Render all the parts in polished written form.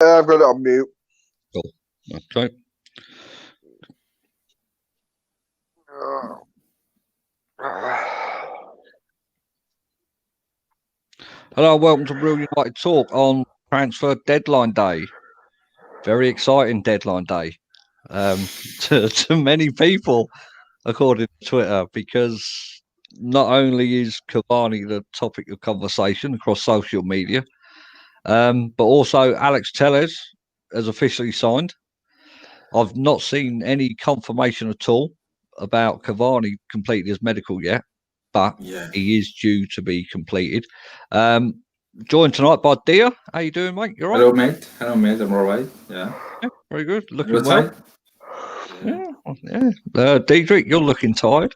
I've got it on mute. Cool. Okay. Hello, welcome to Real United Talk on transfer deadline day. Very exciting deadline day to many people, according to Twitter, because not only is Cavani the topic of conversation across social media, but also Alex Telles has officially signed. I've not seen any confirmation at all about Cavani completing his medical yet, but he is due to be completed. Joined tonight by Dia. How you doing, mate? You all right? Hello, mate. Hello, mate. I'm all right. Yeah. Very good. Looking well. Yeah. Diedrich, you're looking tired.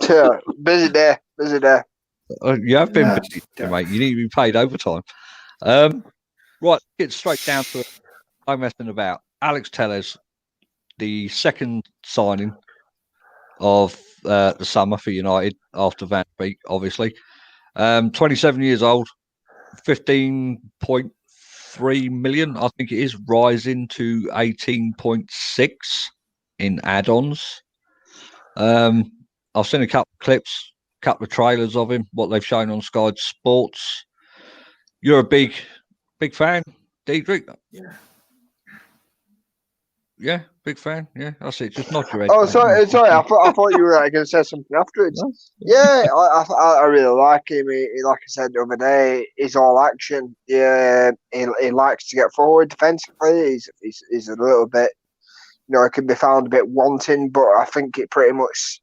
Yeah, busy day. You have been busy, mate. You need to be paid overtime. Right, get straight down to it. No messing about. Alex Telles, the second signing of the summer for United after Van Beek, obviously. 27 years old, 15.3 million, I think it is, rising to 18.6 in add-ons. I've seen a couple of clips, a couple of trailers of him, what they've shown on Sky Sports. You're a big fan, Diedrich? Yeah, big fan. Yeah, that's it. Just nod your head. Oh, sorry. I thought you were going to say something afterwards. No? Yeah, I really like him. He, like I said the other day, he's all action. Yeah, he likes to get forward defensively. He's a little bit, it can be found a bit wanting, but I think it pretty much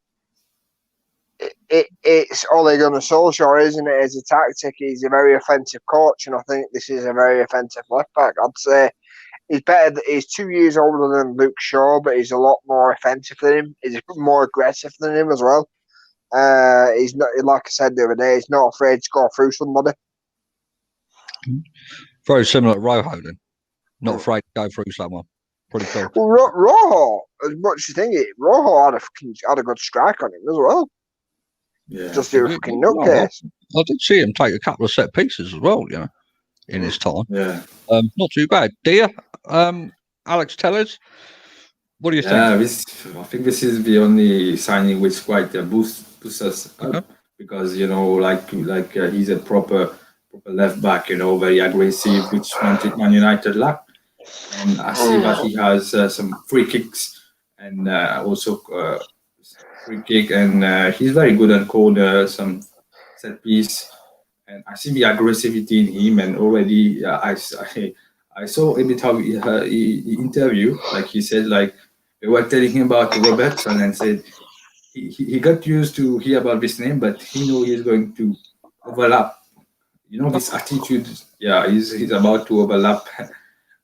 it's Ole Gunnar Solskjaer, isn't it? As a tactic, he's a very offensive coach, and I think this is a very offensive left back. I'd say. He's better. He's 2 years older than Luke Shaw, but he's a lot more offensive than him. He's more aggressive than him as well. He's not, like I said the other day, he's not afraid to go through somebody. Very similar to Rojo, then. Not afraid to go through someone. Pretty cool. Well, Rojo, as much as you think it, Rojo had a good strike on him as well. Yeah, just a fucking nutcase. I did see him take a couple of set pieces as well, in his time. Yeah. Not too bad. Dia, Alex Telles, what do you think? I think this is the only signing which quite boosts us up because he's a proper left back, very aggressive, which Man United lack. And I see that he has some free kicks and also free kick, and he's very good at calling some set piece. And I see the aggressivity in him, and already I saw a bit how he interviewed, like he said, like they were telling him about Robertson and said he got used to hear about this name, but he knew he's going to overlap. This attitude, he's about to overlap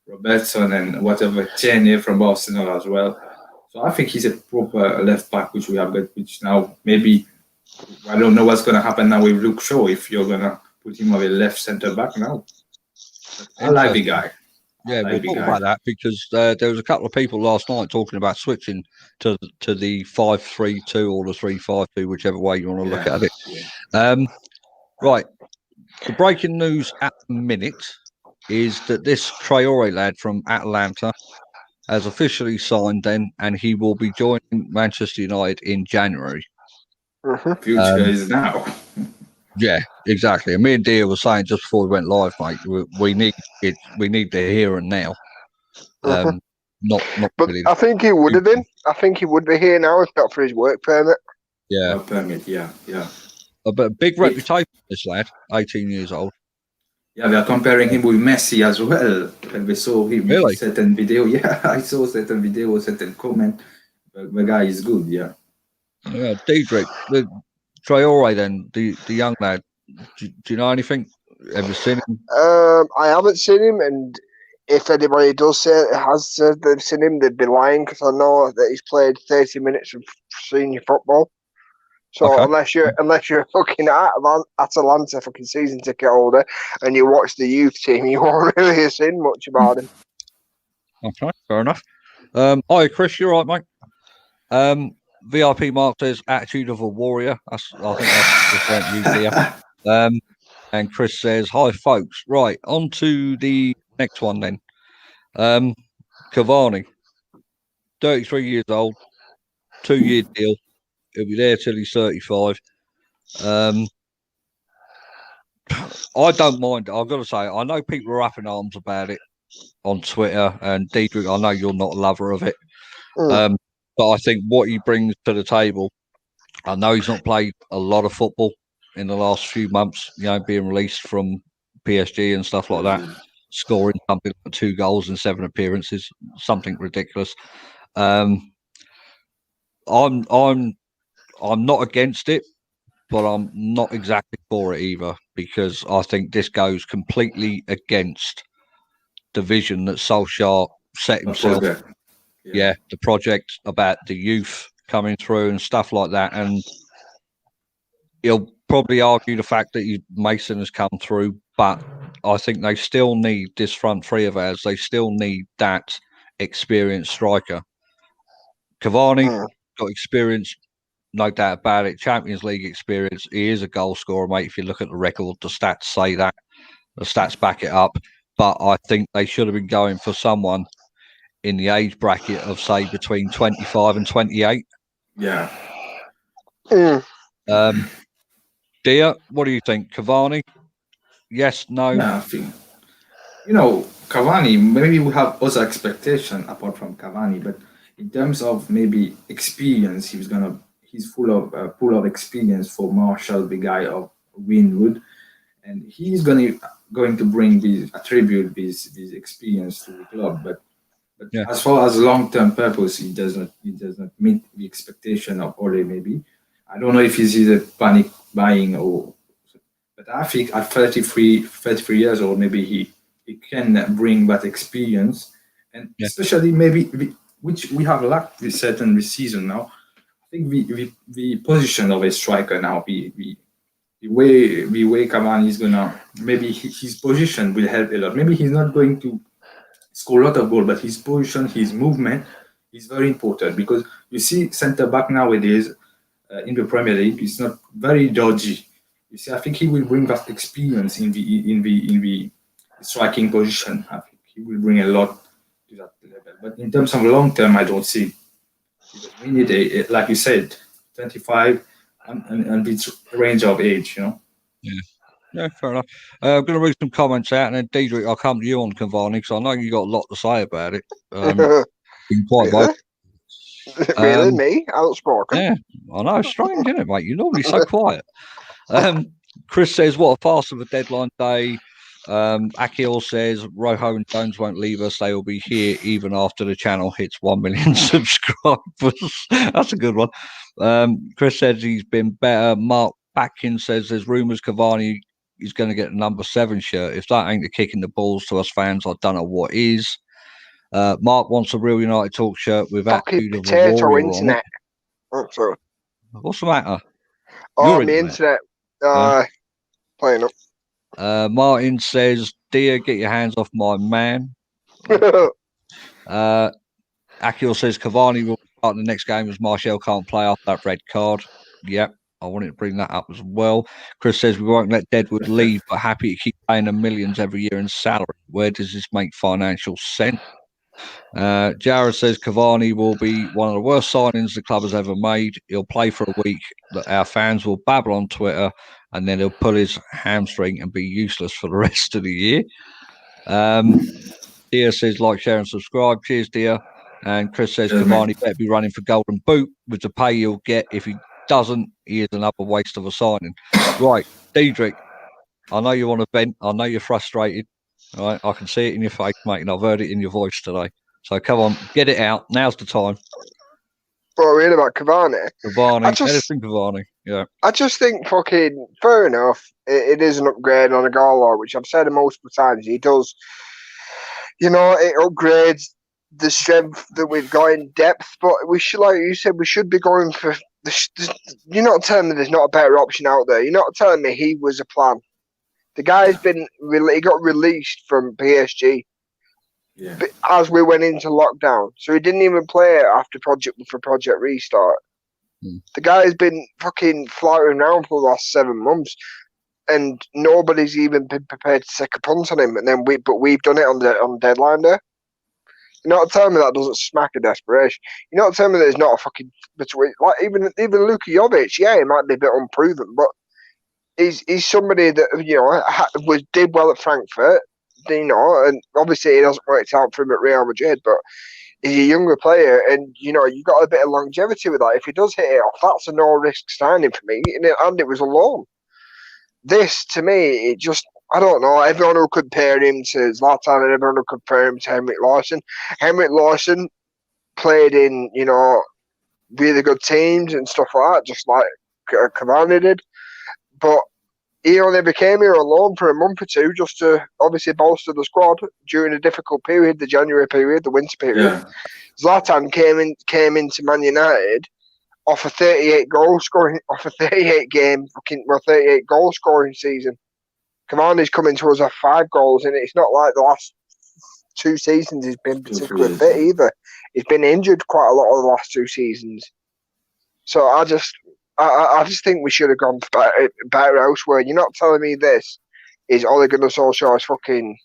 Robertson and whatever Cheney from Arsenal as well. So I think he's a proper left back, which we have got, which now maybe I don't know what's going to happen now with Luke Shaw if you're going to put him as a left centre back now. I like the guy. Yeah, we'll talk about that because there was a couple of people last night talking about switching to the 5-3-2 or the 3-5-2, whichever way you want to look at it. Yeah. Right. The breaking news at the minute is that this Traore lad from Atalanta has officially signed then, and he will be joining Manchester United in January. Future is now. Yeah, exactly. And me and Dia were saying just before we went live, mate, we need it. We need the here and now. Not. But really. I think he would have been. I think he would be here now if not for his work permit. Yeah, work permit. Yeah. But a big reputation, this lad, 18 years old. Yeah, they are comparing him with Messi as well. And we saw him in certain video. Yeah, I saw certain video, certain comment. The guy is good. Yeah. Yeah, Diedrich. Traore, then the young lad. Do you know anything? Have you seen him? I haven't seen him, and if anybody does say has said they've seen him, they'd be lying because I know that he's played 30 minutes of senior football. So unless you're fucking Atalanta fucking season ticket holder and you watch the youth team, you won't really have seen much about him. Okay, fair enough. Hi, Chris, you all right, mate? VIP Mark says attitude of a warrior. I think that's you here. And Chris says, hi folks. Right, on to the next one then. Cavani, 33 years old, 2-year deal. He'll be there till he's 35. I don't mind. I've got to say, I know people are up in arms about it on Twitter, and Diedrich, I know you're not a lover of it. But I think what he brings to the table, I know he's not played a lot of football in the last few months, being released from PSG and stuff like that, scoring something like 2 goals in 7 appearances, something ridiculous. I'm not against it, but I'm not exactly for it either, because I think this goes completely against the vision that Solskjaer set himself. The project about the youth coming through and stuff like that. And he'll probably argue the fact that Mason has come through, but I think they still need this front three of ours. They still need that experienced striker. Cavani got experience, no doubt about it. Champions League experience. He is a goal scorer, mate. If you look at the record, the stats say that. The stats back it up. But I think they should have been going for someone in the age bracket of, say, between 25 and 28. Yeah. Dia, what do you think? Cavani? Yes, no? Yeah, I think, Cavani, maybe we have other expectation apart from Cavani, but in terms of maybe experience, he's full of experience for Marshall, the guy of Winwood, and he's going to bring this attribute, this experience to the club. But as far as long-term purpose, he does not meet the expectation of Ole. Maybe I don't know if he's a panic buying but I think at 33 years old, maybe he can bring that experience, and especially maybe which we have lacked this season now. I think the position of a striker now, the way Cavani is gonna, maybe his position will help a lot. Maybe he's not going to score a lot of goals, but his position, his movement is very important, because you see centre back nowadays in the Premier League, it's not very dodgy. You see, I think he will bring that experience in the striking position. I think he will bring a lot to that level. But in terms of long term, I don't see, because we need like you said, 25 and this range of age, Yeah, fair enough. I'm going to read some comments out, and then Diedrich, I'll come to you on Cavani, because I know you got a lot to say about it. Been quite vocal. Really, me? Outspoken? Yeah, I know. Strange, isn't it, mate? You're normally so quiet. Chris says, what a farce of a deadline day. Akil says, Rojo and Jones won't leave us. They will be here even after the channel hits 1 million subscribers. That's a good one. Chris says he's been better. Mark Batkin says there's rumours Cavani is going to get a number 7 shirt. If that ain't the kick in the balls to us fans, I don't know what is. Mark wants a Real United Talk shirt with attitude of a warrior on it. Oh, sorry. What's the matter? Oh, my internet. Playing up. Martin says, "Dear, get your hands off my man." Akil says Cavani will start the next game as Martial can't play off that red card. Yep, I wanted to bring that up as well. Chris says we won't let Deadwood leave, but happy to keep paying them millions every year in salary. Where does this make financial sense? Jared says Cavani will be one of the worst signings the club has ever made. He'll play for a week, that our fans will babble on Twitter, and then he'll pull his hamstring and be useless for the rest of the year. Dia says like, share and subscribe. Cheers, Dia. And Chris says Cavani better be running for Golden Boot with the pay he'll get. If he doesn't, he is another waste of a signing. Right, Diedrich, I know you want to vent. I know you're frustrated. All right, I can see it in your face, mate, and I've heard it in your voice today. So come on, get it out. Now's the time. What are we in about Cavani? Cavani, yeah. I just think fucking fair enough. It is an upgrade on a goal line, which I've said multiple times. He does, it upgrades the strength that we've got in depth. But we should, like you said, we should be going for. You're not telling me there's not a better option out there. You're not telling me he was a plan. The guy's he got released from PSG. Yeah. As we went into lockdown, so he didn't even play after Project Restart. The guy's been fucking flying around for the last 7 months, and nobody's even been prepared to take a punt on him. And then we've done it on deadline day. You're not telling me that doesn't smack of desperation. You're not telling me there's not a fucking between. Like even Luka Jovic, yeah, he might be a bit unproven, but he's somebody that did well at Frankfurt, and obviously it hasn't worked out for him at Real Madrid, but he's a younger player, and you got a bit of longevity with that. If he does hit it off, that's a no risk signing for me, and it was a loan. This to me, it just. I don't know. Everyone will compare him to Zlatan, and everyone will compare him to Henrik Larsson. Henrik Larsson played in, really good teams and stuff like that, just like Cavani did. But he only became here alone for a month or two, just to obviously bolster the squad during a difficult period, the January period, the winter period. Yeah. Zlatan came into Man United off a 38 goal scoring, off a 38 goal scoring season. Cavani's coming to us at 5 goals, and it's not like the last 2 seasons he's been particularly fit either. He's been injured quite a lot of the last 2 seasons. So I just think we should have gone better elsewhere. You're not telling me this is Ole Gunnar Solskjaer's fucking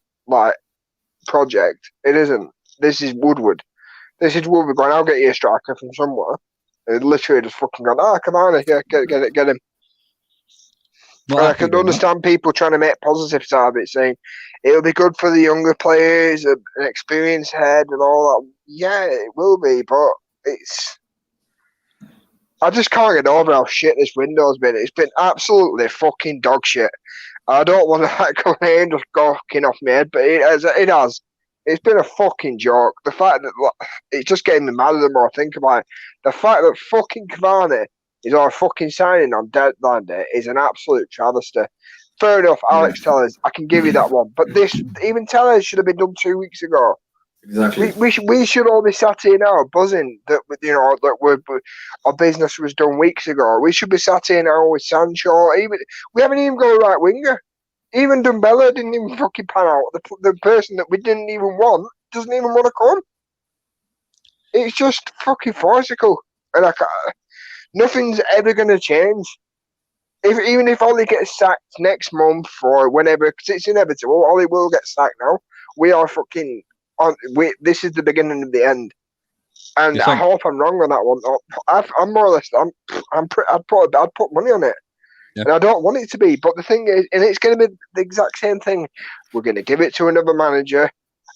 project. It isn't. This is Woodward. This is Woodward going, I'll get you a striker from somewhere. And literally just fucking gone, Cavani, yeah, get him. Well, I can understand people trying to make positives out of it, saying it'll be good for the younger players, an experienced head and all that. Yeah, it will be, but I just can't get over how shit this window's been. It's been absolutely fucking dog shit. I don't want to come here and just gawking off my head, but it has. It's been a fucking joke. The fact that it's just getting me mad the more I think about it. The fact that fucking Cavani is our fucking signing on deadline day is an absolute travesty. Fair enough, Alex Tellers, I can give you that one. But even Tellers should have been done 2 weeks ago. Exactly. We should all be sat here now buzzing that our business was done weeks ago. We should be sat here now with Sancho. We haven't even got a right winger. Even Dumbella didn't even fucking pan out. The person that we didn't even want doesn't even want to come. It's just fucking farcical. And nothing's ever going to change. Even if Ollie gets sacked next month or whenever, because it's inevitable, Ollie will get sacked now. We are fucking on. This is the beginning of the end, and I hope I'm wrong on that one. I'm more or less. I'd put money on it, and I don't want it to be. But the thing is, and it's going to be the exact same thing. We're going to give it to another manager,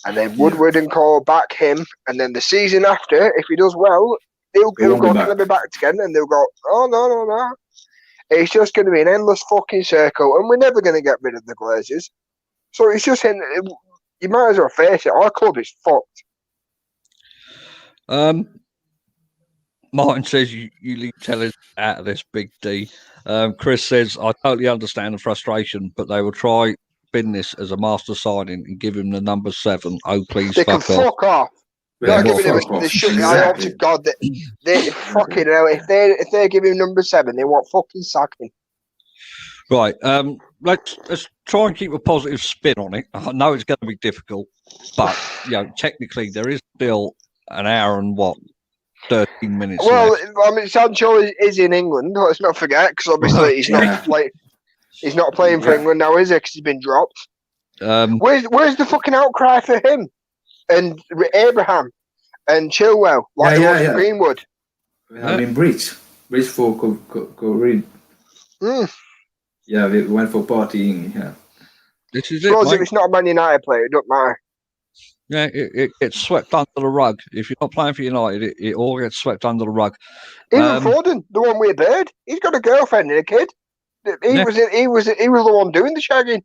and then Woodward and Cole back him, and then the season after, if he does well. He'll go, can I be back again? And they'll go, oh, no. It's just going to be an endless fucking circle, and we're never going to get rid of the Glazers. So it's just, you might as well face it. Our club is fucked. Martin says you leave Tellers out of this, Big D. Chris says, I totally understand the frustration, but they will try bin this as a master signing and give him the number 7. Oh, please, they can fuck off. Yeah, giving him exactly. I hope to God that they fucking hell. If they give him number 7, they won't fucking sack him. Right. Let's try and keep a positive spin on it. I know it's going to be difficult, but technically there is still an hour and 13 minutes. Well, left. I mean, Sancho is in England. Let's not forget, because obviously he's not playing for England now, is he? Because he's been dropped. Where's the fucking outcry for him? And Abraham and Chilwell, Greenwood. I mean, Bridge for Corinne. Yeah, we went for partying. Yeah, this is it. If it's not a Man United player, it doesn't matter. Yeah, it gets swept under the rug. If you're not playing for United, it all gets swept under the rug. Even Foden, the one with a bird, he's got a girlfriend and a kid. He was the one doing the shagging,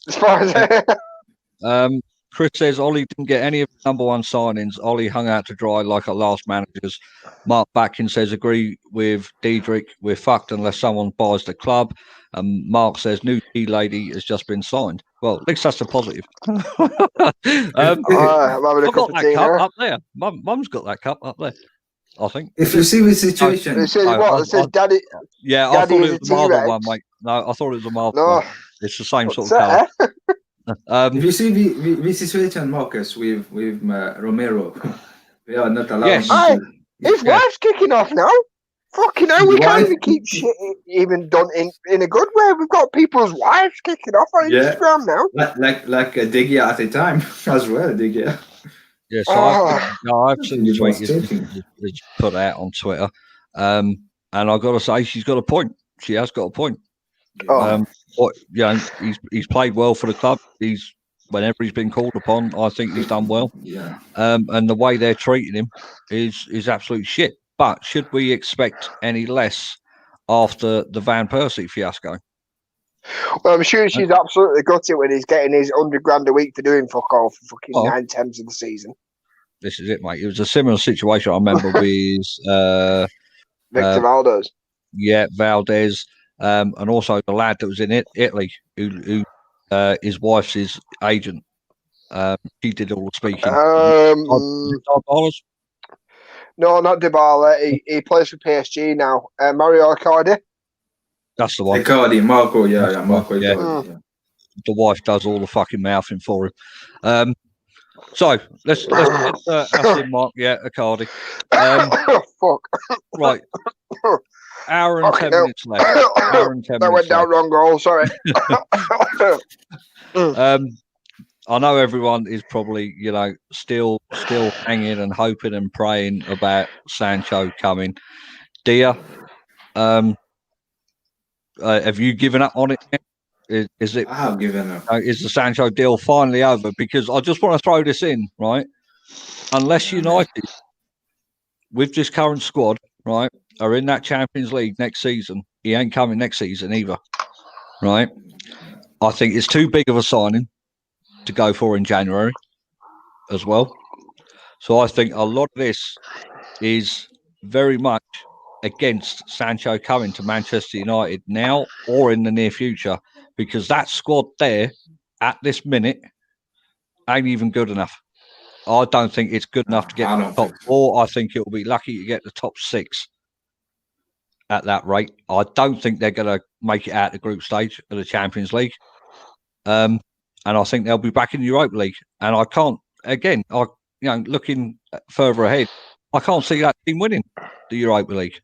as far as. Chris says Ollie didn't get any of the number 1 signings. Ollie hung out to dry like our last managers. Mark Batkin says, agree with Diedrich. We're fucked unless someone buys the club. Mark says, new tea lady has just been signed. Well, at least that's a positive. I'm having a cup of tea cup up there. Mum's got that cup up there, I think. If you see the situation. It says what? It says Daddy. Yeah, I thought it was a Marvel one, mate. No, I thought it was a Marvel one. It's the same sort of colour. If you see the situation, Marcus, with Romero, we are not allowed. Yes. His wife's kicking off now. Fucking hell, we can't even keep shit even done in a good way. We've got people's wives kicking off on Instagram now. Like De Gea at the time as well, De Gea. Yeah, so I've seen the tweet it's put out on Twitter, and I've got to say she's got a point. She has got a point. He's played well for the club. Whenever he's been called upon, I think he's done well. Yeah. And the way they're treating him is absolute shit. But should we expect any less after the Van Persie fiasco? Well, I'm sure she's absolutely gutted when he's getting his $100,000 a week for doing fuck all for fucking 9/10 of the season. This is it, mate. It was a similar situation I remember with Victor Valdez. Yeah, Valdez, and also the lad that was in Italy, who his wife's his agent. He did all the speaking. No, not Dybala. He plays for PSG now. Mario Icardi. That's the one. Icardi, Marco. Yeah, Marco. Yeah. Icardi, The wife does all the fucking mouthing for him. So let's get in, Mark. Yeah, Icardi. Fuck. Right. Hour and 10 minutes left. That went down wrong goal. Sorry. I know everyone is probably, still hanging and hoping and praying about Sancho coming. Dia, have you given up on it? Is it? I have given up. Is the Sancho deal finally over? Because I just want to throw this in, right? Unless United, with this current squad, right, are in that Champions League next season, he ain't coming next season either, right? I think it's too big of a signing to go for in January as well. So I think a lot of this is very much against Sancho coming to Manchester United now or in the near future, because that squad there at this minute ain't even good enough. I don't think it's good enough to get the top four. I think it'll be lucky to get the top six at that rate. I don't think they're going to make it out the group stage of the Champions League. And I think they'll be back in the Europa League. And I can't, again, looking further ahead, I can't see that team winning the Europa League.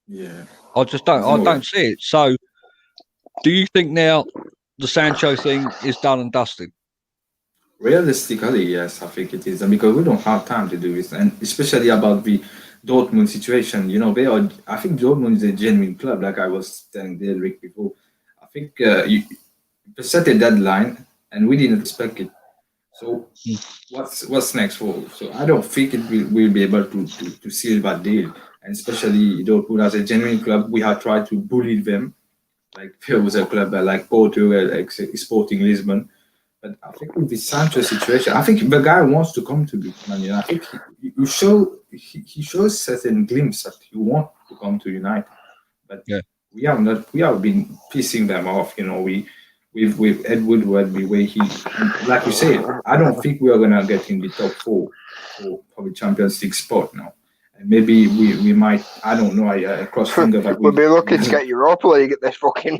Yeah. I just don't. I don't see it. So, do you think now the Sancho thing is done and dusted? Realistically, yes, I think it is, and because we don't have time to do this, and especially about the Dortmund situation, I think Dortmund is a genuine club, like I was telling Derek before. I think you set a deadline, and we didn't expect it. So, what's next for? So, I don't think we'll be able to seal that deal. And especially Dortmund as a genuine club, we have tried to bully them. Like there was a club like Porto, like Sporting Lisbon. But I think with the Sancho situation, I think the guy wants to come to Man United. I think he shows certain glimpse that he wants to come to United. But we have been pissing them off. With Ed Woodward, the way like you said, I don't think we are gonna get in the top four for the Champions League spot now. Maybe we might. I don't know. I cross finger that we'll be lucky to get Europa League at this fucking.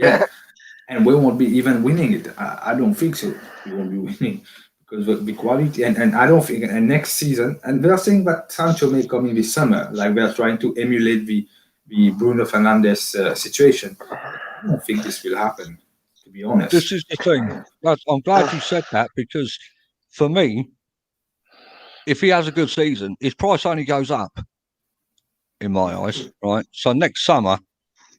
And we won't be even winning it. I don't think so. We won't be winning because of the quality. And I don't think. And next season, and they are saying that Sancho may come in this summer. Like we are trying to emulate the Bruno Fernandes situation. I don't think this will happen. To be honest, this is the thing. I'm glad you said that, because for me, if he has a good season, his price only goes up. In my eyes, right? So next summer,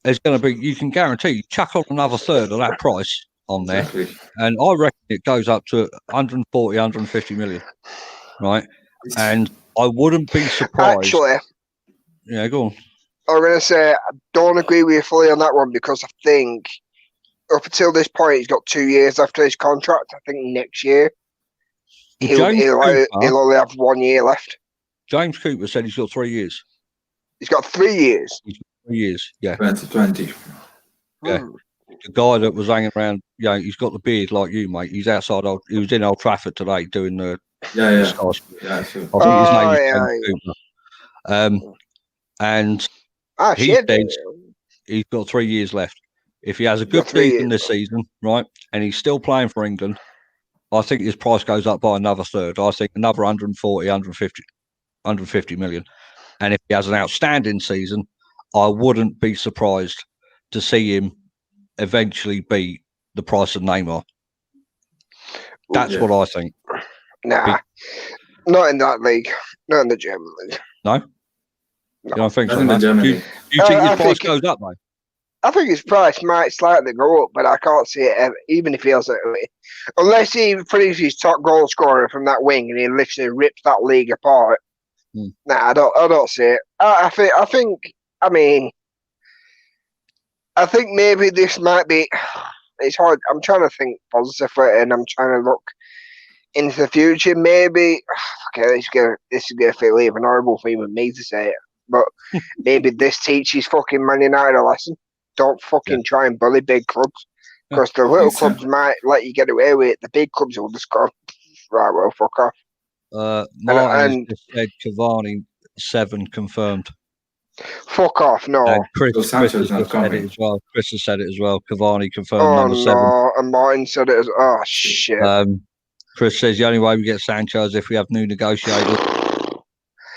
there's going to be, you can guarantee, chuck on another third of that price on there. Exactly. And I reckon it goes up to 140, 150 million, right? And I wouldn't be surprised. Actually, yeah, go on. I'm going to say, I don't agree with you fully on that one, because I think up until this point, he's got 2 years left of his contract. I think next year, he'll only have 1 year left. James Cooper said he's got 3 years. He's got 3 years. He's got 3 years, yeah. 2020. Yeah. The guy that was hanging around, he's got the beard like you, mate. He's outside. He was in Old Trafford today doing the. Yeah. Stars. Yeah, sure. I think his name is James Cooper. And he says he's got 3 years left. If he has a good season this season, right, and he's still playing for England, I think his price goes up by another third. I think another 140, 150 million. And if he has an outstanding season, I wouldn't be surprised to see him eventually beat the price of Neymar. That's what I think. Nah. Not in that league. Not in the German league. No? You don't think so? That's in the No? Germany. Do you think I his price think- goes up, though? I think his price might slightly go up, but I can't see it even if he has it. Unless he produces his top goal scorer from that wing and he literally rips that league apart. Nah, I don't see it. I think maybe this might be. It's hard. I'm trying to think positively, and I'm trying to look into the future. Maybe okay, this is gonna feel even horrible for even me to say it, but maybe this teaches fucking Man United a lesson. Don't fucking try and bully big clubs, because the little clubs might let you get away with it. The big clubs will just go, right, well, fuck off. Martin has just said Cavani 7 confirmed. Fuck off, no. And Chris Sancho's has not just said it coming. as well. Chris has said it as well. Cavani confirmed Oh number 7. no, and Martin said it as shit. Chris says the only way we get Sancho is if we have new negotiators.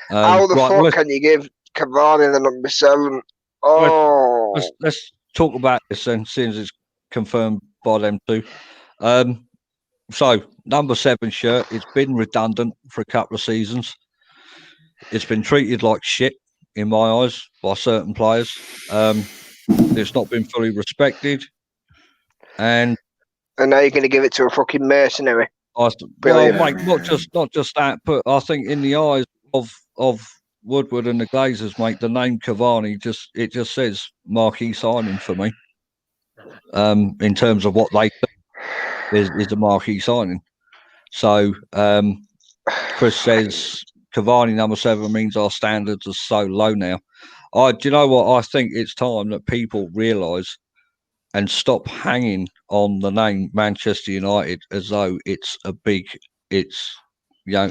How the fuck can you give Cavani the number 7? Oh, let's talk about this then, since it's confirmed by them too. So number 7 shirt, it's been redundant for a couple of seasons. It's been treated like shit in my eyes by certain players. It's not been fully respected, and now you're going to give it to a fucking mercenary. Well, mate, not just that, but I think in the eyes of Woodward and the Glazers, mate, the name Cavani just says marquee signing for me. In terms of what they think is a marquee signing. So Chris says Cavani number 7 means our standards are so low now. Do you know what? I think it's time that people realise and stop hanging on the name Manchester United as though it's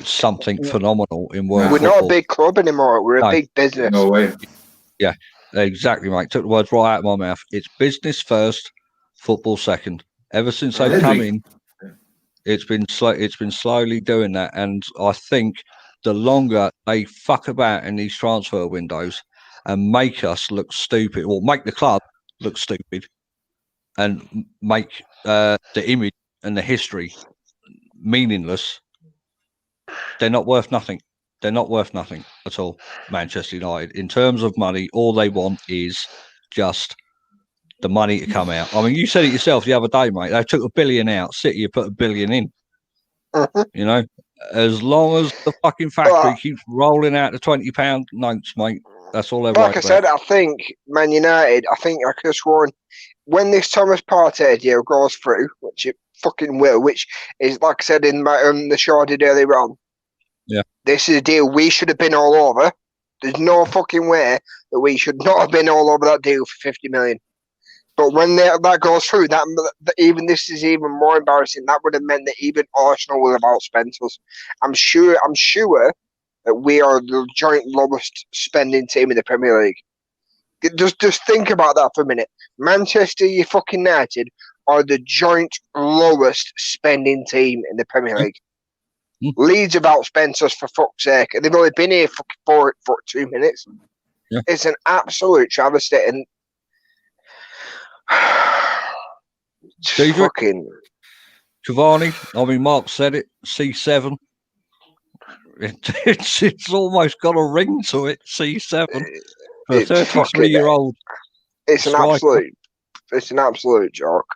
something phenomenal in world We're football. not a big club anymore. We're a big business. No way. Yeah, exactly, mate. Took the words right out of my mouth. It's business first, football second. Ever since they've come in, it's been slowly doing that, and I think the longer they fuck about in these transfer windows and make us look stupid, or make the club look stupid, and make the image and the history meaningless, they're not worth nothing. They're not worth nothing at all, Manchester United. In terms of money, all they want is just the money to come out. I mean, you said it yourself the other day, mate. They took $1 billion out. City put $1 billion in. You know, as long as the fucking factory keeps rolling out the £20 notes, mate, that's all they're right about. Like I said, I think Man United, I could have sworn, when this Thomas Partey deal goes through, which it fucking will, which is, like I said in the show I did earlier on, this is a deal we should have been all over. There's no fucking way that we should not have been all over that deal for 50 million. But when that goes through, that even this is even more embarrassing. That would have meant that even Arsenal would have outspent us. I'm sure that we are the joint lowest spending team in the Premier League. Just think about that for a minute. Manchester United are the joint lowest spending team in the Premier League. Leeds have outspent us, for fuck's sake, and they've only been here for 2 minutes. Yeah. It's an absolute travesty, and fucking Cavani. I mean, Mark said it. C7. It's almost got a ring to it. C7 for a 33-year-old. It's an absolute joke.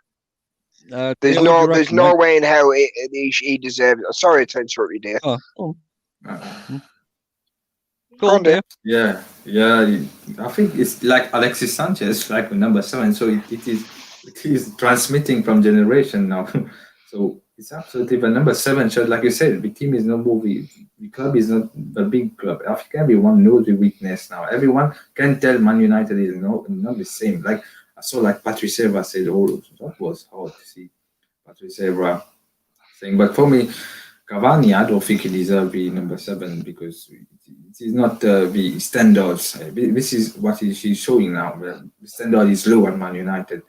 There's Neil, no way in hell he deserves it. Sorry to interrupt you, dear. Go on, dear. Yeah. I think it's like Alexis Sanchez, like number 7. So it is transmitting from generation now. So it's absolutely the number 7 shirt, like you said. The team is not moving. The club is not a big club. I think everyone knows the weakness now. Everyone can tell Man United is not the same. Like I saw, like Patrice Evra said, that was hard to see. Patrice Evra saying, but for me, Cavani, I don't think he deserves the number 7 because it is not the standards. This is what he's showing now. The standard is low at Man United,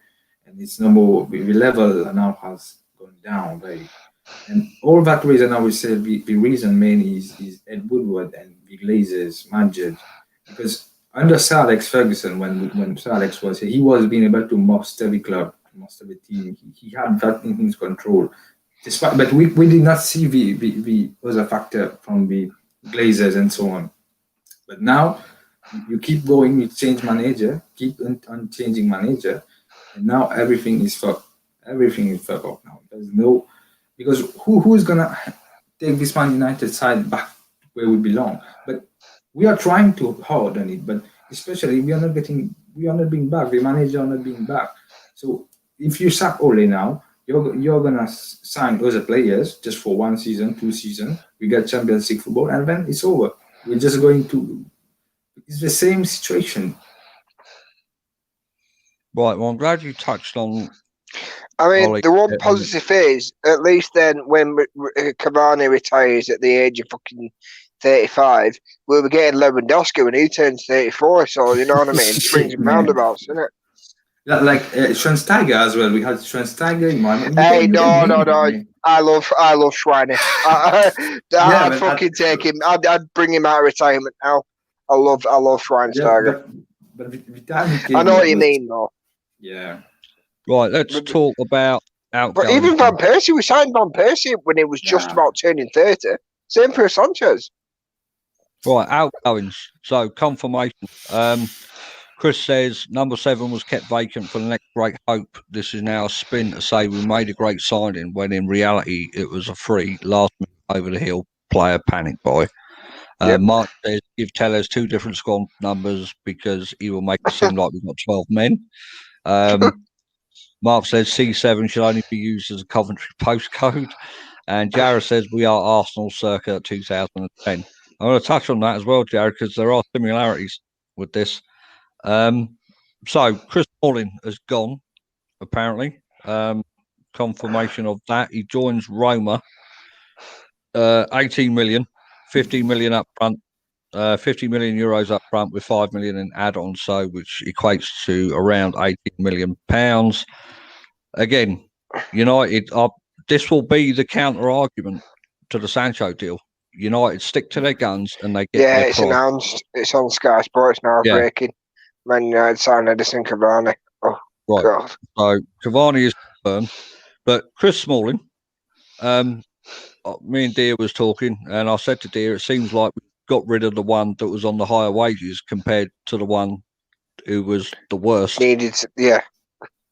and it's no more. The level now has gone down very. And all that reason, I would say the reason mainly is Ed Woodward and the Glazers manager, because under Sir Alex Ferguson, when Sir Alex was here, he was being able to master the club, master the team. He had that in his control. Despite, but we did not see the other factor from the Glazers and so on. But now you keep going, you change manager, keep on changing manager, and now everything is fucked. Everything is fucked up now. There's no, because who's gonna take this Man United side back where we belong? But we are trying to hard on it, but especially we are not being back. The manager are not being back. So if you sack Ole now, you're gonna sign other players just for 1 season, 2 seasons. We get Champions League football, and then it's over. We're just going to. It's the same situation. Right. Well, I'm glad you touched on. I mean, Ollie, the one positive is, at least then when Cavani retires at the age of fucking 35, we'll be getting Lewandowski when he turns 34. So, you know what I mean? Springs and roundabouts, isn't it? Yeah, like Schweinsteiger as well. We had Schweinsteiger in mind. Hey, no. I love Schweiner. I'd fucking take him. I'd bring him out of retirement now. I love Schweinsteiger. Yeah, but the time he came, I know what you mean, though. Yeah. Right, let's talk about outgoing. But even Van Persie, we signed Van Persie when he was just about turning 30. Same for Sanchez. Right, outgoings. So, confirmation. Chris says number 7 was kept vacant for the next great hope. This is now a spin to say we made a great signing when in reality it was a free last minute over the hill player panic buy. Mark says give Tellers 2 different squad numbers because he will make it seem like we've got 12 men. Mark says C7 should only be used as a Coventry postcode. And Jared says we are Arsenal circa 2010. I'm going to touch on that as well, Jared, because there are similarities with this. So Chris Smalling has gone, apparently. Confirmation of that. He joins Roma. 18 million, 15 million up front, 50 million euros up front with 5 million in add-ons, so which equates to around 18 million pounds. Again, United this will be the counter argument to the Sancho deal. United stick to their guns and they get their it's price. Announced. It's on Sky Sports now. Breaking. Man United signed Edison Cavani. Oh right. God. So Cavani is confirmed, but Chris Smalling. Me and Dear was talking, and I said to Dear, it seems like we got rid of the one that was on the higher wages compared to the one who was the worst. Needed,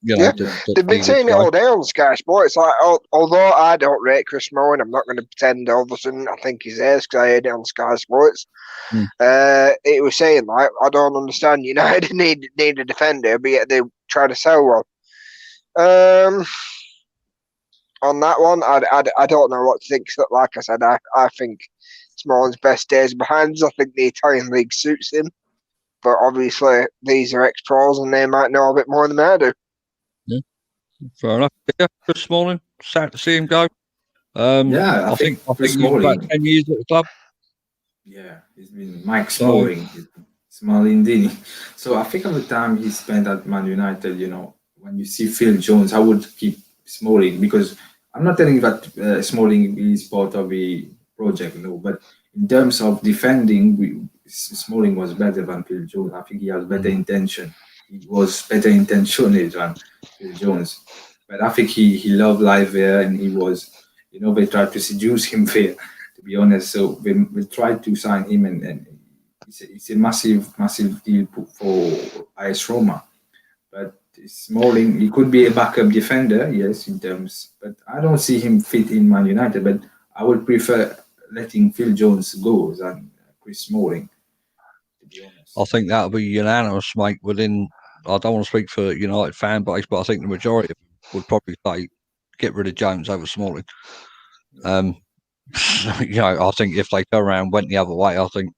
They've been saying it all day on Sky Sports. Like, although I don't rate Chris Smalling, I'm not going to pretend all of a sudden I think he's there because I heard it on Sky Sports. It was saying, like, I don't understand. United need a defender, but yet they try to sell one. On that one, I don't know what to think. Like I said, I think Smalling's best days behind us. I think the Italian league suits him. But obviously, these are ex-pros and they might know a bit more than I do. Yeah, fair enough. Yeah, Chris Smalling, sad to see him go. I think he's about 10 years at the club. Yeah, he's been Mike Smalling, Smallindini. So I think of the time he spent at Man United, when you see Phil Jones, I would keep Smalling, because I'm not telling you that Smalling is part of the project, but in terms of defending, Smalling was better than Phil Jones. I think he has better intention. He was better intentioned than Phil Jones. But I think he loved life there, and he was, they tried to seduce him there, to be honest. So we tried to sign him, and it's a massive deal for AS Roma. But Smalling, he could be a backup defender, yes, in terms, but I don't see him fit in Man United. But I would prefer letting Phil Jones go than Chris Smalling, to be honest. I think that'll be unanimous, mate. I don't want to speak for United fan base, but I think the majority of them would probably say get rid of Jones over Smalling. I think if they turn around and went the other way, I think,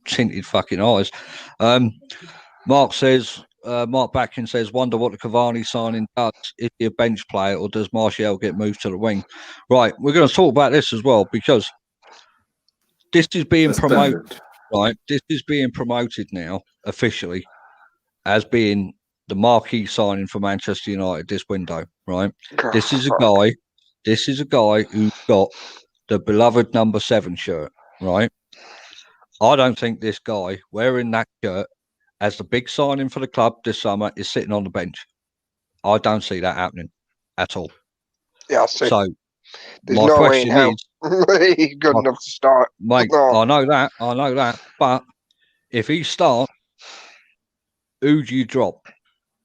tinted fucking eyes. Mark Batkin says, wonder what the Cavani signing does. Is he a bench player or does Martial get moved to the wing? Right, we're going to talk about this as well because this is being promoted. Right, this is being promoted now officially as being the marquee signing for Manchester United this window. Right, this is a guy who got the beloved number 7 shirt. Right, I don't think this guy wearing that shirt as the big signing for the club this summer is sitting on the bench. I don't see that happening at all. Yeah, see. So There's my no way in question hell is, he's good enough to start. mate, No. I know that, but if he starts, who do you drop?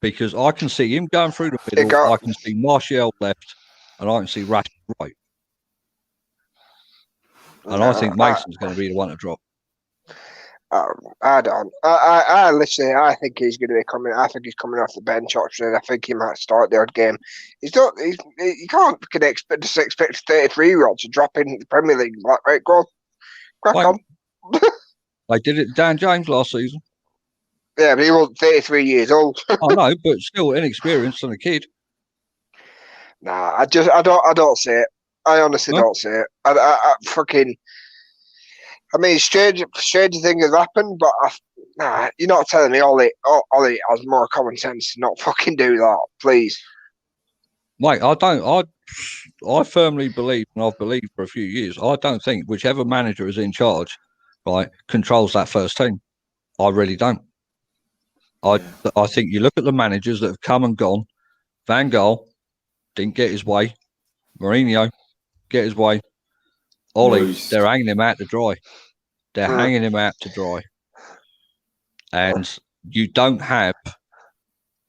Because I can see him going through the middle, I can see Martial left, and I can see Rashford right. And I think Mason's going to be the one to drop. I don't. I literally, I think he's going to be coming. I think he's coming off the bench. Actually, I think he might start the odd game. He's not. You can't expect 33-year-old to drop in the Premier League. Like, right, go on, crack on. They did it. Dan James last season. Yeah, but he was 33 years old. I know, but still inexperienced and a kid. Nah, I don't see it. I honestly don't see it. I fucking. I mean, stranger thing has happened, but nah, you're not telling me Ollie has more common sense to not fucking do that, please. Mate, I firmly believe, and I've believed for a few years, I don't think whichever manager is in charge, right, controls that first team. I really don't. I think you look at the managers that have come and gone. Van Gaal didn't get his way. Mourinho get his way. Ollie, they're hanging him out to dry. They're hanging him out to dry. And you don't have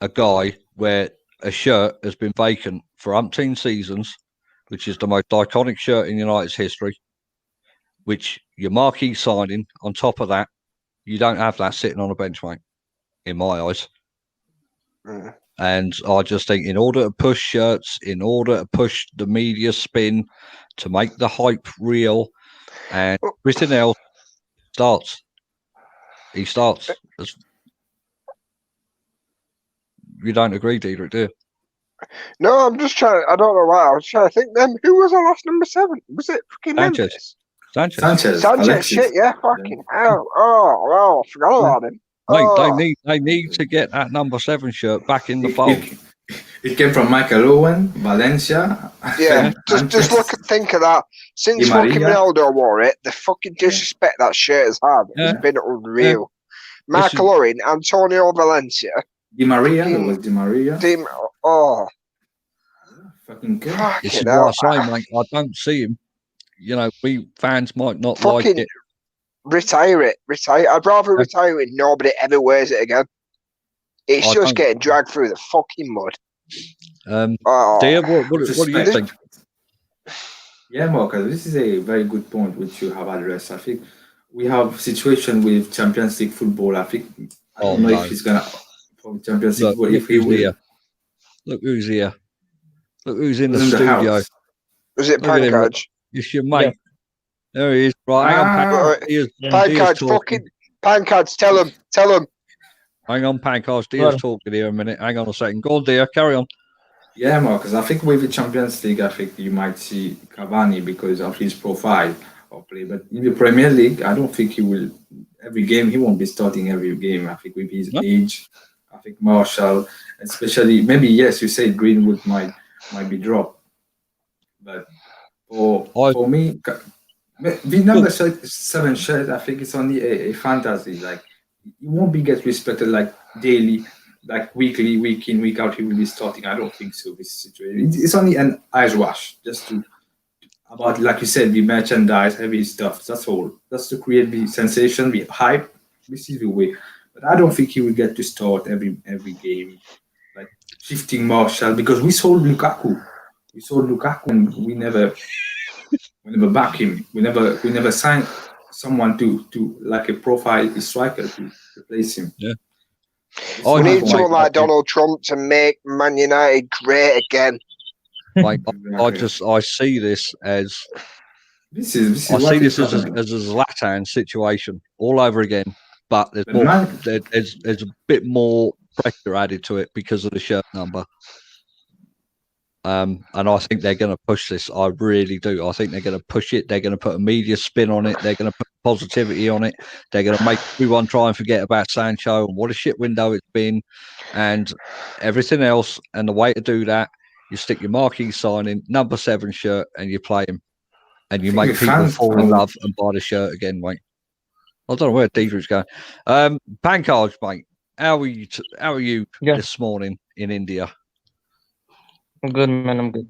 a guy where a shirt has been vacant for umpteen seasons, which is the most iconic shirt in United's history, which your marquee signing on top of that, you don't have that sitting on a bench, mate, in my eyes. And I just think in order to push shirts, in order to push the media spin, to make the hype real, and everything else starts. He starts. You don't agree, Diedrich, do you? No, I'm just trying. I don't know why. I was trying to think. Then who was our last number 7? Was it fucking Memphis? Sanchez. Shit, yeah, fucking hell. Oh, I forgot about him. Mate, they need to get that number 7 shirt back in the fold. It came from Michael Owen, Valencia. Yeah, just think of that. Since fucking Ronaldo wore it, the fucking disrespect that shirt has had has been unreal. Michael Owen, Antonio Valencia. Di Maria, it was Di Maria. Fucking good. This is what I say, mate. I don't see him. You know, we fans might not like it. Retire it. I'd rather retire it. Nobody ever wears it again. It's just getting dragged through the fucking mud. Dear, what do you think? Yeah, Marcus, this is a very good point which you have addressed. I think we have situation with Champions League football. I think I don't know if he's gonna from Champions League football. If he will. Here. Look who's here. Look who's in the studio. Was it Pankaj? It's your mate. Yeah. There he is. Right, hang on, Pankaj, fucking Pankaj, tell him. Hang on, Pankaj. Dear's talking here a minute. Hang on a second. Go on, Dear. Carry on. Yeah, Marcus. I think with the Champions League, I think you might see Cavani because of his profile of play. But in the Premier League, I don't think he will. Every game, he won't be starting every game. I think with his age, I think Martial, especially maybe yes, you say Greenwood might be dropped. But for me, the number 7 shirt, I think it's only a fantasy. Like he won't be get respected like daily. Like weekly, week in, week out, he will be starting. I don't think so. This situation, it's only an eyes wash, just to about like you said, the merchandise, heavy stuff. That's all. That's to create the sensation, the hype. This is the way. But I don't think he will get to start every game, like shifting Martial because we sold Lukaku. And we never back him. We never signed someone to like a profile striker to replace him. Yeah. We need someone like Donald Trump to make Man United great again. Like I see this as this is I see this as a Zlatan situation all over again, but there's a bit more pressure added to it because of the shirt number. And I think they're going to push this. I really do. I think they're going to push it. They're going to put a media spin on it. They're going to put positivity on it. They're going to make everyone try and forget about Sancho and what a shit window it's been and everything else. And the way to do that, you stick your marquee signing, number 7 shirt, and you play him. And you make people fall in love and buy the shirt again, mate. I don't know where Diedrich's going. Pankaj, mate, how are you this morning in India? I'm good, man. I'm good.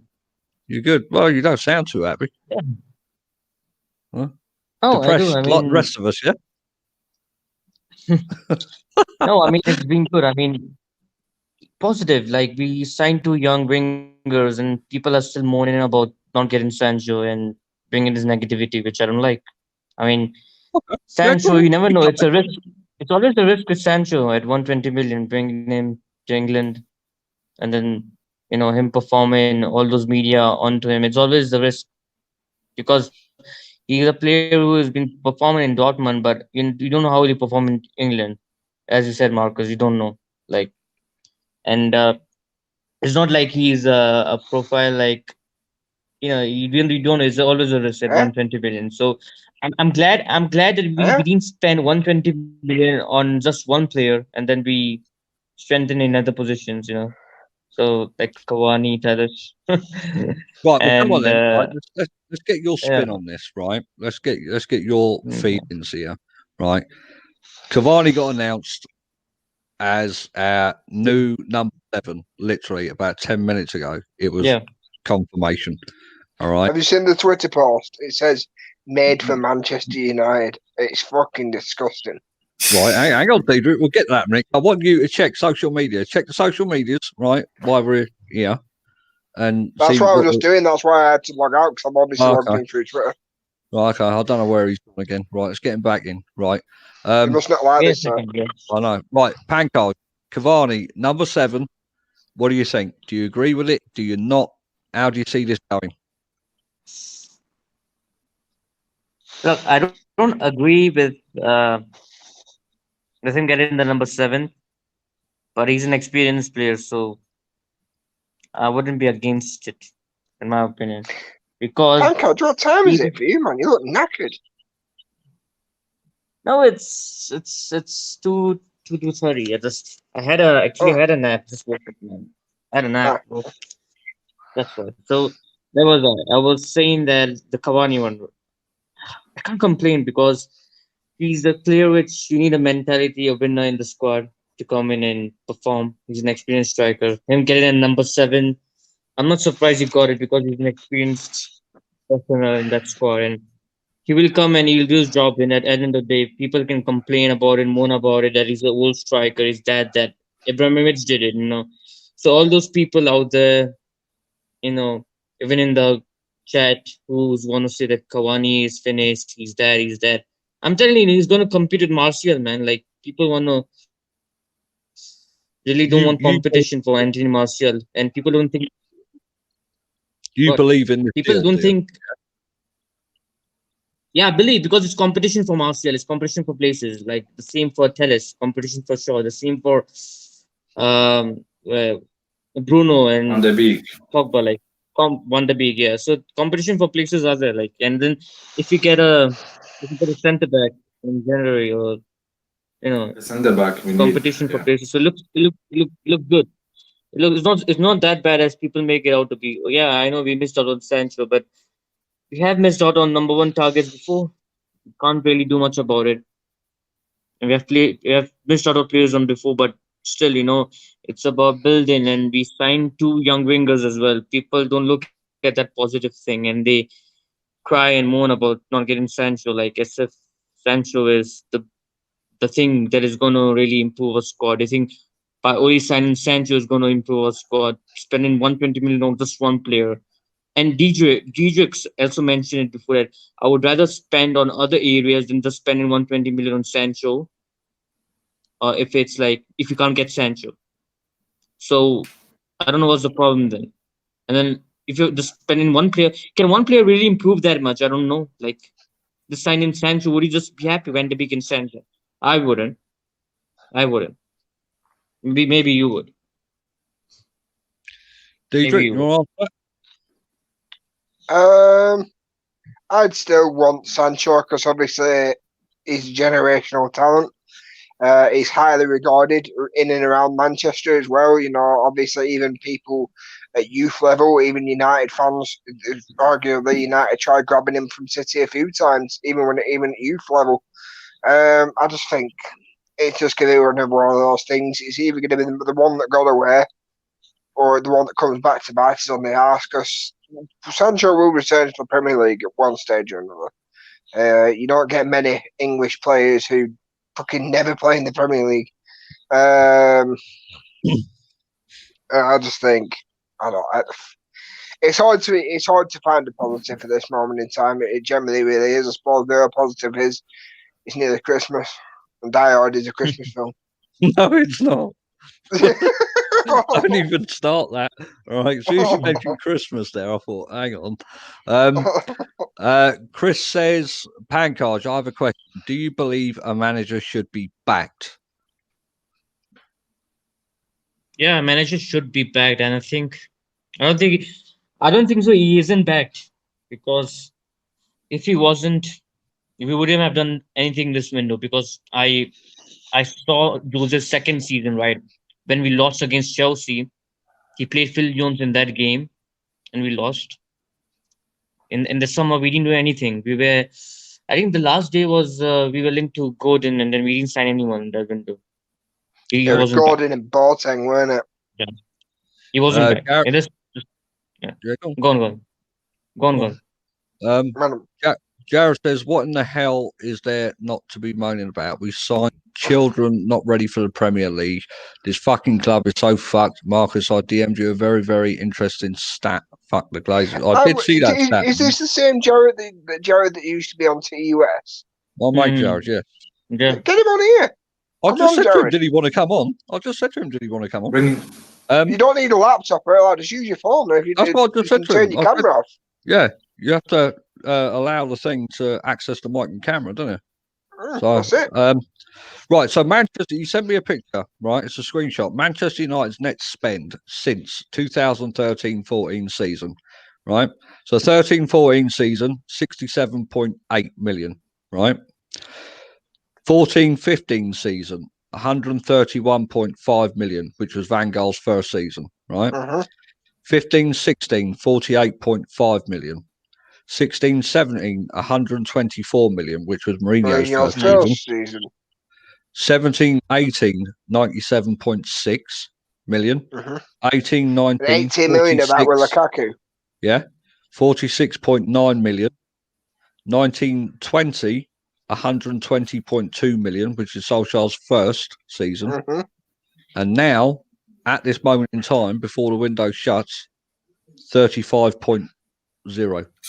You good? Well, you don't sound too happy. Yeah. Huh? Oh, I Depressed, do. I like the mean, rest of us, yeah? no, I mean it's been good. I mean, positive. Like we signed two young wingers, and people are still moaning about not getting Sancho and bringing this negativity, which I don't like. I mean, Yeah, Sancho, go on. you never know. It's a risk. It's always a risk with Sancho at 120 million, bringing him to England, and then him performing all those media onto him. It's always the risk because he's a player who has been performing in Dortmund, but you don't know how he perform in England. As you said, Marcus, you don't know. Like, and it's not like he's a profile like you don't know. It's always a risk at Eh? 120 billion. So I'm glad that we Eh? didn't spend 120 billion on just one player and then we strengthen in other positions. So like Cavani, Tadic, Right, well, come on and then. Right, let's get your yeah, spin on this, right? Let's get your mm, feelings here, right? Cavani got announced as our new number 7, literally about 10 minutes ago. It was yeah. confirmation. All right. Have you seen the Twitter post? It says "made for Manchester United." It's fucking disgusting. Right, hang on, Deidre. We'll get to that, Nick. I want you to check social media. Check the social medias, right? While we're here, and That's see what I was what. just doing. That's why I had to log out because I'm obviously logged Okay, in through Twitter. right, okay. I don't know where he's gone again. Right, let's get him back in. Right. You must not like Wait a this, sir. second, yeah. I know. Right, Pankard, Cavani, number 7. What do you think? Do you agree with it? Do you not? How do you see this going? Look, I don't agree with him getting the number 7, but he's an experienced player, so I wouldn't be against it, in my opinion, because Pankaj, what time is he's it for you, man? You look knackered. no, it's 2:30. I had a nap. Just woke up, man. I had a nap. Ah, Bro. That's right. So there was I was saying that the Cavani one. I can't complain because he's a player which you need a mentality of winner in the squad to come in and perform. He's an experienced striker. Him getting a number 7, I'm not surprised he got it because he's an experienced personnel in that squad, and he will come and he'll do his job. And at the end of the day, people can complain about it, moan about it, that he's an old striker, he's that Ibrahimovic did it, So all those people out there, even in the chat, who's want to say that Cavani is finished, he's there, he's that. I'm telling you, he's gonna compete with Martial, man. Like people wanna really don't You want you competition for Anthony Martial, and people don't think you what believe in this people deal, don't do you? think. Yeah, I believe because it's competition for Martial, it's competition for places. Like the same for Telles, competition for Shaw, the same for um uh, Bruno On and the big. Pogba. Like Van de Beek, yeah. So competition for places are there. Like, and then if you get a center back in January, or you know The center back we need. competition for Yeah. places, so look good. It's not that bad as people make it out to be. Yeah, I know we missed out on Sancho, but we have missed out on number one targets before. Can't really do much about it. And we have missed out on players on before, but still, it's about building. And we signed two young wingers as well. People don't look at that positive thing, and they cry and moan about not getting Sancho, like as if Sancho is the thing that is going to really improve our squad. I think by only signing Sancho is going to improve our squad. Spending 120 million on just one player. And DJ also mentioned it before that I would rather spend on other areas than just spending 120 million on Sancho. If it's like if you can't get Sancho, so I don't know what's the problem then. And then if you're just spending one player, can one player really improve that much? I don't know. Like the sign in Sancho, would you just be happy when they begin Sancho? I wouldn't. I wouldn't. Maybe you would. Maybe Diedrich, you you would. all right? I'd still want Sancho because obviously he's generational talent. He's highly regarded in and around Manchester as well. Obviously even people at youth level, even United fans, arguably United tried grabbing him from City a few times, even at youth level. I just think it's just going to be another one of those things. It's either going to be the one that got away or the one that comes back to bite us on the arse because Sancho will return to the Premier League at one stage or another. You don't get many English players who fucking never play in the Premier League. I just think it's hard to find a positive at this moment in time. It generally really is. I suppose the positive is it's nearly Christmas, and Die Hard is a Christmas film. No, it's not. Don't even start that. All right. As soon as you mentioned Christmas there, I thought, hang on. Chris says, Pancage, I have a question. Do you believe a manager should be backed? Yeah, a manager should be backed, and I don't think so. He isn't backed because if he wasn't, we wouldn't have done anything this window. Because I saw Jose's second season, right, when we lost against Chelsea. He played Phil Jones in that game, and we lost. In the summer, we didn't do anything. I think the last day was we were linked to Gordon, and then we didn't sign anyone in that window. He It was wasn't back. Gordon and Boateng, weren't it? Yeah. He wasn't back. Gareth, It is, yeah. Go on. Man, Gareth says, what in the hell is there not to be moaning about? We signed children not ready for the Premier League. This fucking club is so fucked. Marcus, I DM'd you a very, very interesting stat. Fuck the Glazers. I did see that stat. Is this the same Jared that used to be on TUS? My mate Jared, yeah. Yeah. Get him on here. I just said to him, did he want to come on? Bring him. You don't need a laptop or anything. Just use your phone. That's what I just said to turn him. your camera off. Yeah, you have to allow the thing to access the mic and camera, don't you? So that's it. Right, so Manchester, you sent me a picture, right? It's a screenshot. Manchester United's net spend since 2013-14 season, right? So 13-14 season, 67.8 million, right? 14-15 season, 131.5 million, which was Van Gaal's first season, right? 15-16, 48.5 million. 16-17, 124 million, which was Mourinho's first season. 17-18, 97.6 million. 18-19, 80 million of that with Lukaku. Yeah. 46.9 million. 19-20, 120.2 million, which is Solskjaer's first season. And now, at this moment in time, before the window shuts, 35.0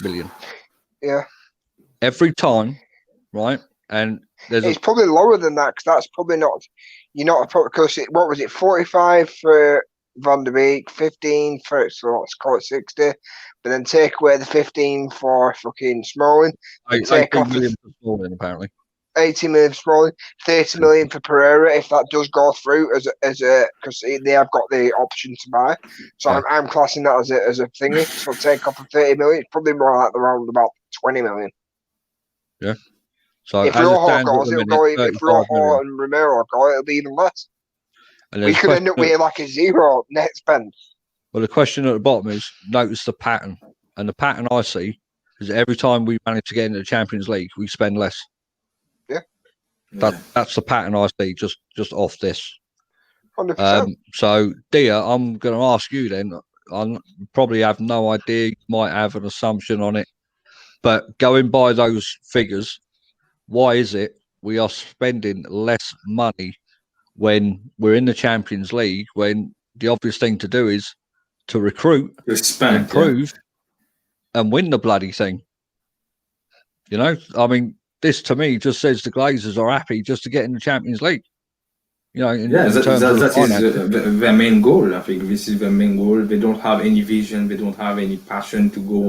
million. Yeah. Every time, right? And it's probably lower than that because that's probably not. You're not because what was it? 45 for Van der Beek, 15 for let's call it 60, but then take away the 15 for fucking Smalling. 18 million for Smalling, apparently. 80 million for Smalling, 30 million for Pereira if that does go through as a because they have got the option to buy. So yeah. I'm classing that as a thingy. So take off the 30 million. It's probably more like around about 20 million. Yeah. So if Rojo goes, it'll go. If Rojo and Romero go, it'll be even less. We could end up with like a zero net spend. Well, the question at the bottom is: notice the pattern, and the pattern I see is every time we manage to get into the Champions League, we spend less. Yeah. That's the pattern I see just off this. 100%. So, Dia, I'm going to ask you then. I probably have no idea. You might have an assumption on it, but going by those figures. Why is it we are spending less money when we're in the Champions League when the obvious thing to do is to recruit, improve, and win the bloody thing? You know, I mean, this to me just says the Glazers are happy just to get in the Champions League. You know, in terms of that is their main goal. I think this is their main goal. They don't have any vision. They don't have any passion to go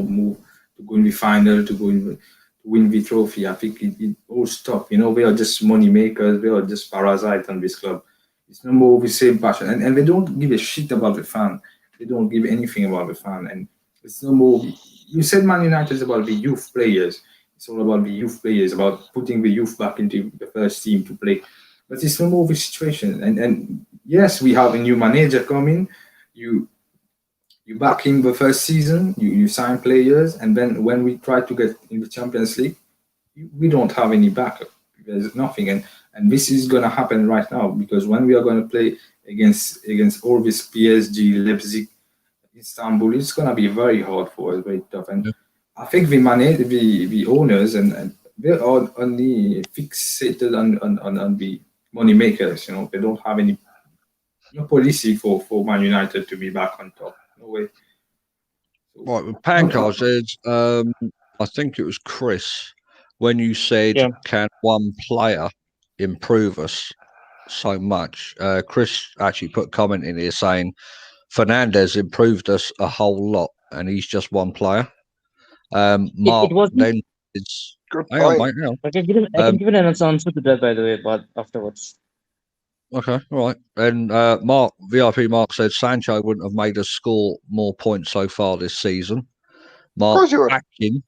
in the final, to go in. Win the trophy. I think it all stopped. You know, they are just money makers. They are just parasites on this club. It's no more the same passion, and they don't give a shit about the fan. They don't give anything about the fan, and it's no more. You said Man United is about the youth players. It's all about the youth players, about putting the youth back into the first team to play. But it's no more the situation. And yes, we have a new manager coming. You back him the first season, you sign players, and then when we try to get in the Champions League, we don't have any backup. There's nothing. And this is going to happen right now because when we are going to play against all this PSG, Leipzig, Istanbul. It's gonna be very hard for us, very tough. And Yeah. I think the owners and they're all only fixated on the money makers. You know, they don't have any no policy for Man United to be back on top. No way. So, Right, with Pancard says, I think it was Chris, when you said, Yeah. can one player improve us so much? Chris actually put a comment in here saying, Fernandez improved us a whole lot, and he's just one player. Mark It wasn't. then is, Good hang on, point. mate, hang on. I can give an answer to that, by the way, but afterwards. Okay, all right. And Mark, VIP Mark said Sancho wouldn't have made us score more points so far this season. Of Mark course you would. Atkin.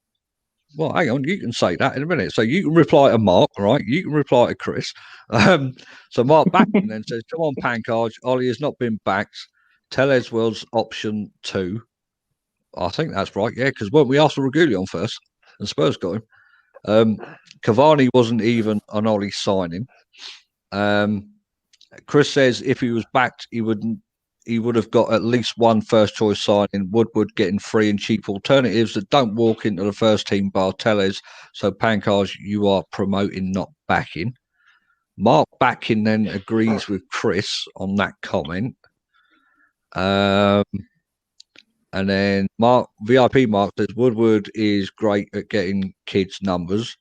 Well, hang on, you can say that in a minute. So you can reply to Mark, right? You can reply to Chris. So Mark Batkin then says, come on, Pancard. Ollie has not been backed. Tellez was option 2. I think that's right, yeah, because weren't we asked for Regulion first? And Spurs got him. Cavani wasn't even an Ollie signing. Chris says if he was backed, he would have got at least one first choice signing. Woodward getting free and cheap alternatives that don't walk into the first team bar Tellez. So Pancars, you are promoting, not backing. Mark Backing then agrees with Chris on that comment. And then VIP Mark says Woodward is great at getting kids' numbers.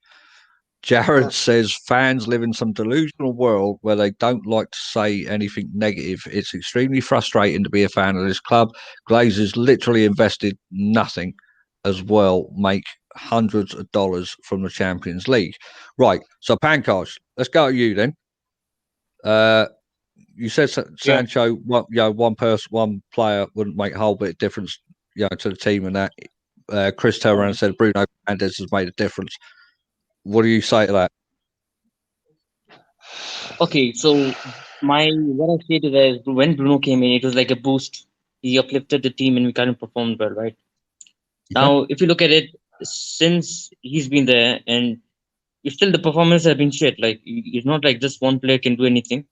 Jared says fans live in some delusional world where they don't like to say anything negative. It's extremely frustrating to be a fan of this club. Glazers literally invested nothing as well, make hundreds of dollars from the Champions League. Right. So Pancars, let's go to you then. You said Sancho, one person, one player wouldn't make a whole bit of difference, to the team and that. Chris turned around and said Bruno Fernandes has made a difference. What do you say to that? Okay, so what I say to that is when Bruno came in, it was like a boost. He uplifted the team and we kind of performed well, right? Now, if you look at it, since he's been there, and still the performance has been shit. Like it's not like just one player can do anything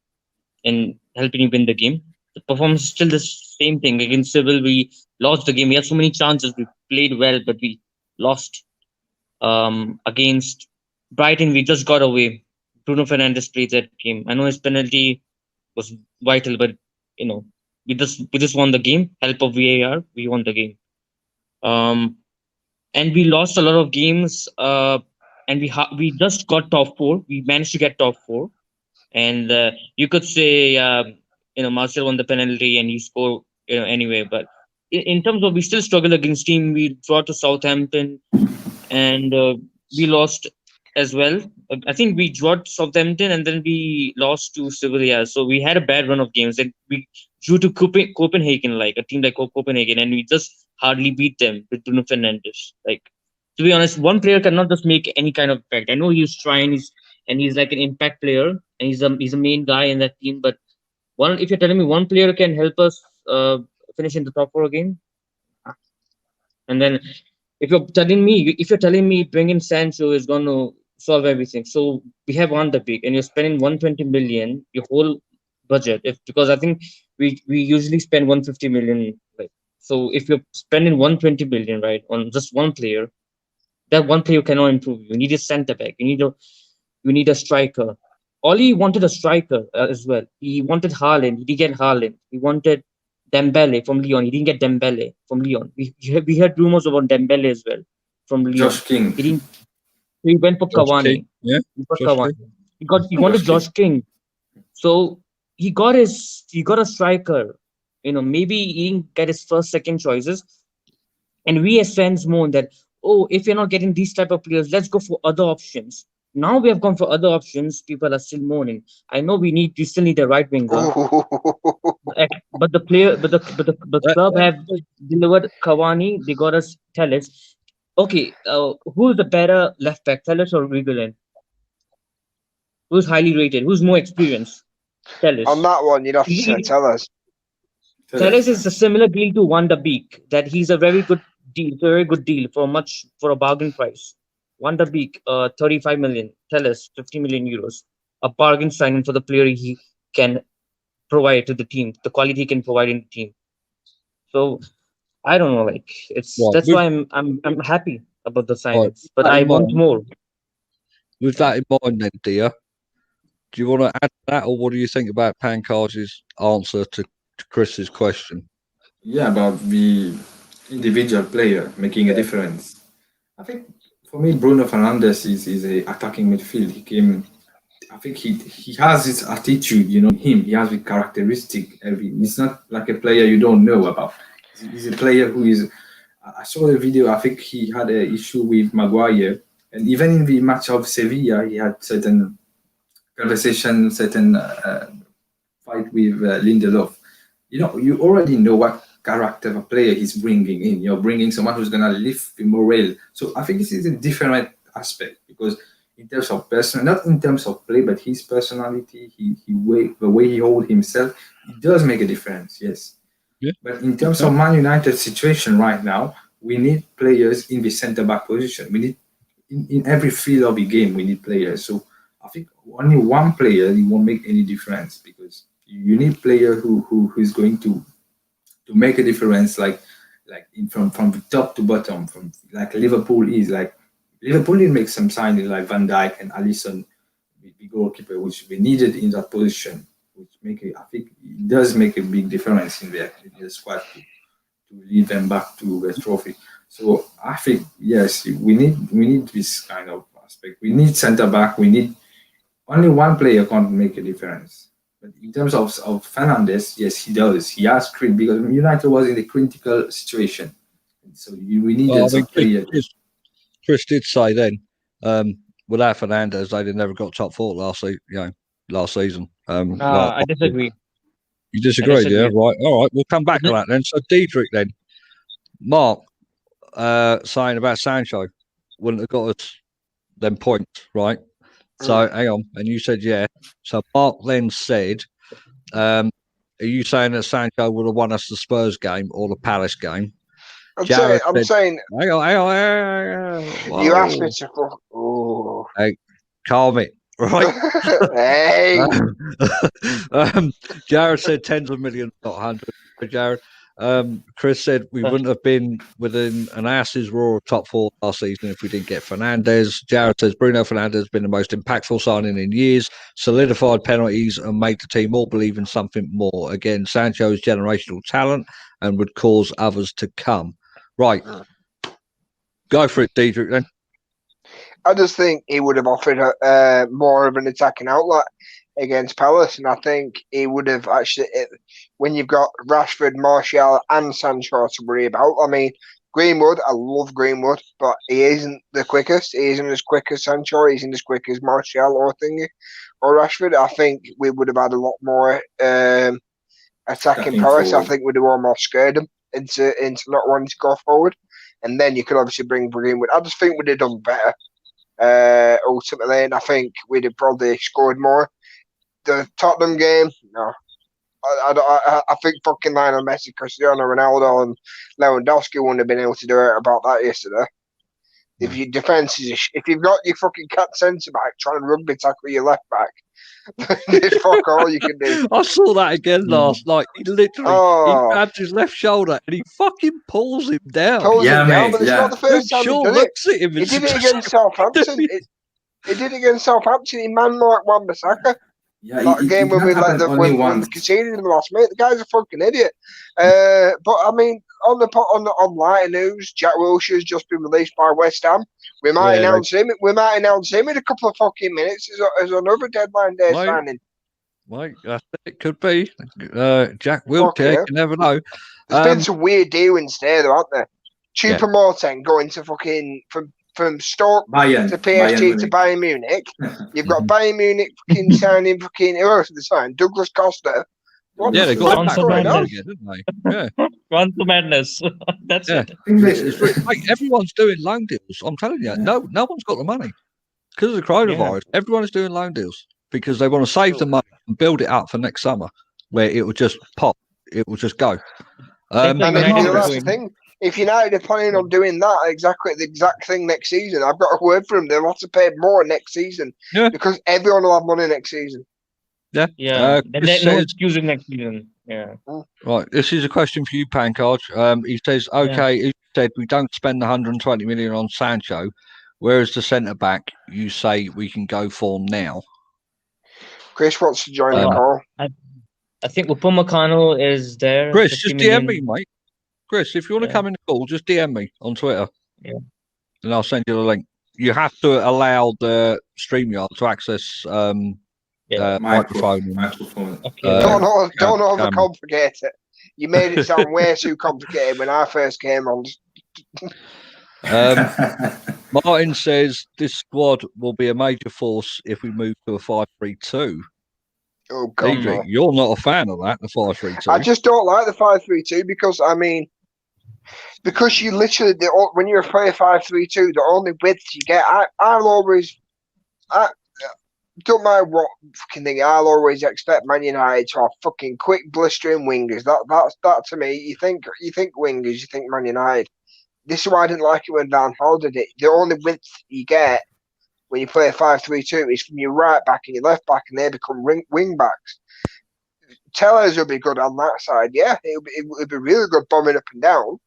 and helping you win the game. The performance is still the same thing. Against Seville, we lost the game. We had so many chances. We played well, but we lost. Against Brighton, we just got away. Bruno Fernandes played that game. I know his penalty was vital, but we just won the game. Help of VAR, we won the game. And we lost a lot of games. And we just got top 4. We managed to get top 4, and you could say Marcel won the penalty and he scored anyway. But in terms of we still struggle against team. We draw to Southampton, and we lost as well. I think we drew Southampton and then we lost to Sevilla. So we had a bad run of games, and we drew to Copenhagen, like a team like Copenhagen, and we just hardly beat them with Bruno Fernandes. Like, to be honest, one player cannot just make any kind of impact. I know he's trying, he's like an impact player, and he's a main guy in that team. But if you're telling me one player can help us finish in the top 4 again, and then if you're telling me bringing Sancho is going to solve everything, so we have Van de Beek, and you're spending 120 million, your whole budget. Because I think we usually spend 150 million, right? So if you're spending 120 million, right, on just one player, that one player cannot improve. You need a centre back. You need a striker. Oli wanted a striker as well. He wanted Haaland. He didn't get Haaland. He wanted Dembele from Lyon. He didn't get Dembele from Lyon. We heard rumors about Dembele as well from Lyon. Josh King. He went for Cavani. Yeah, he got Cavani. He wanted Josh King. So he got a striker. Maybe he didn't get his first, second choices. And we as fans moan that, if you're not getting these type of players, let's go for other options. Now we have gone for other options. People are still moaning. I know we still need a right winger, but the club have delivered Cavani. They got us Tellez. Okay, who's the better left back, Tellez or Regulin? Who's highly rated? Who's more experienced? Tellez. On that one, you'd have to tell us. Tellez is a similar deal to Van de Beek. That he's a very good deal, for a bargain price. Van de Beek, 35 million. Tellez, 50 million euros. A bargain signing for the player he can provide to the team, the quality he can provide in the team. So I don't know. Like Right, that's why I'm happy about the right. signings, but That I in want mind, more. with that in mind, then, dear, do you want to add that, or what do you think about Pankaj's answer to Chris's question? Yeah, about the individual player making a difference. I think for me, Bruno Fernandes is a attacking midfield. He came. I think he has his attitude, in him. He has the characteristic. He's not like a player you don't know about. He's a player who is. I saw the video. I think he had an issue with Maguire, and even in the match of Sevilla, he had certain conversation, certain fight with Lindelof. You already know what character of a player he's bringing in. You're bringing someone who's going to lift the morale. So I think this is a different aspect because in terms of person, not in terms of play, but his personality, the way he holds himself, it does make a difference. Yes. Yeah. But in terms of Man United situation right now, we need players in the centre back position. We need in every field of the game. We need players. So I think only one player it won't make any difference because you need player who is going to make a difference from the top to bottom from like Liverpool did make some signings like Van Dijk and Alisson the goalkeeper which we needed in that position which I think it does make a big difference in the squad to lead them back to the trophy. So I think yes we need this kind of aspect. We need centre back. We need only one player can't make a difference. But in terms of Fernandes, yes, he does. He has because United was in a critical situation. So we needed some players. Chris did say then, without Fernandes, they'd never got top four last season. I disagree. You disagree, yeah? Right. All right. We'll come back to that then. So, Diedrich, then, Mark saying about Sancho wouldn't have got us them points, right? So, hang on. And you said, yeah. So, Mark then said, are you saying that Sancho would have won us the Spurs game or the Palace game? I'm Jared saying. Hang on. You asked me to. Oh. Hey, calm it, right? Hey. Jared said tens of millions, not hundreds. Jared. Chris said we wouldn't have been within an ass's roar of top four last season if we didn't get Fernandes. Jared says Bruno Fernandes has been the most impactful signing in years, solidified penalties and made the team all believe in something more. Again, Sancho's generational talent and would cause others to come. Right. Go for it, Diedrich, then. I just think he would have offered more of an attacking outlet against Palace, and I think he would have actually, when you've got Rashford, Martial, and Sancho to worry about. I mean, Greenwood, I love Greenwood, but he isn't the quickest. He isn't as quick as Sancho. He isn't as quick as Martial or Rashford. I think we would have had a lot more attacking Palace. Forward. I think we'd have almost scared them into not wanting to go forward. And then you could obviously bring Greenwood. I just think we'd have done better ultimately, and I think we'd have probably scored more. The Tottenham game, no. I think fucking Lionel Messi, Cristiano Ronaldo, and Lewandowski wouldn't have been able to do it about that yesterday. If your defence is, if you've got your fucking cat centre back trying to rugby tackle your left back, fuck all you can do. I saw that again last night. He literally he grabs his left shoulder and he fucking pulls him down. But it's not the first time he's done it. He did it against Southampton. He did it against Southampton. He man-marked Wan-Bissaka. Yeah, that game when we conceded in the last minute. The guy's a fucking idiot. But I mean, on lighter news, Jack Wilshere's just been released by West Ham. We might announce him. We might announce him in a couple of fucking minutes as another deadline day signing. Like it could be Jack Wilshere. You never know. There's been some weird dealings there, though, aren't there? Choupo-Moting going to fucking from Stoke to PSG to Bayern Munich. You've got Bayern Munich fucking signing fucking who else they signed? Douglas Costa. They got back again, didn't they? Yeah. Run to madness. That's it. Like, everyone's doing loan deals. I'm telling you, no one's got the money because of the coronavirus. Yeah. Everyone is doing loan deals because they want to save the money and build it up for next summer, where it will just pop. It will just go. And that's the thing. If United are planning on doing that the exact thing next season, I've got a word for them. They'll have to pay more next season because everyone will have money next season. Yeah. No excusing next season. Yeah. Right, this is a question for you, Pankaj. He says, okay, he said we don't spend 120 million on Sancho. Where is the centre back you say we can go for now? Chris wants to join the call. I think Upamecano is there. Chris, 50 just million. DM me, mate. Chris, if you want to come in the call, just DM me on Twitter. Yeah. And I'll send you the link. You have to allow the StreamYard to access microphone. Okay. Don't overcomplicate it. You made it sound way too complicated when I first came on. Martin says this squad will be a major force if we move to a 5-3-2. Oh God, no. You're not a fan of that, the 5-3-2. I just don't like the 5-3-2 because you literally when you're a player 5-3-2, the only width you get. Don't mind what fucking thing. I'll always expect Man United to have fucking quick blistering wingers. That to me. You think wingers, you think Man United. This is why I didn't like it when Van Gaal did it. The only width you get when you play a 5-3-2 is from your right back and your left back, and they become wing backs. Tellers will be good on that side, yeah. It would be really good bombing up and down.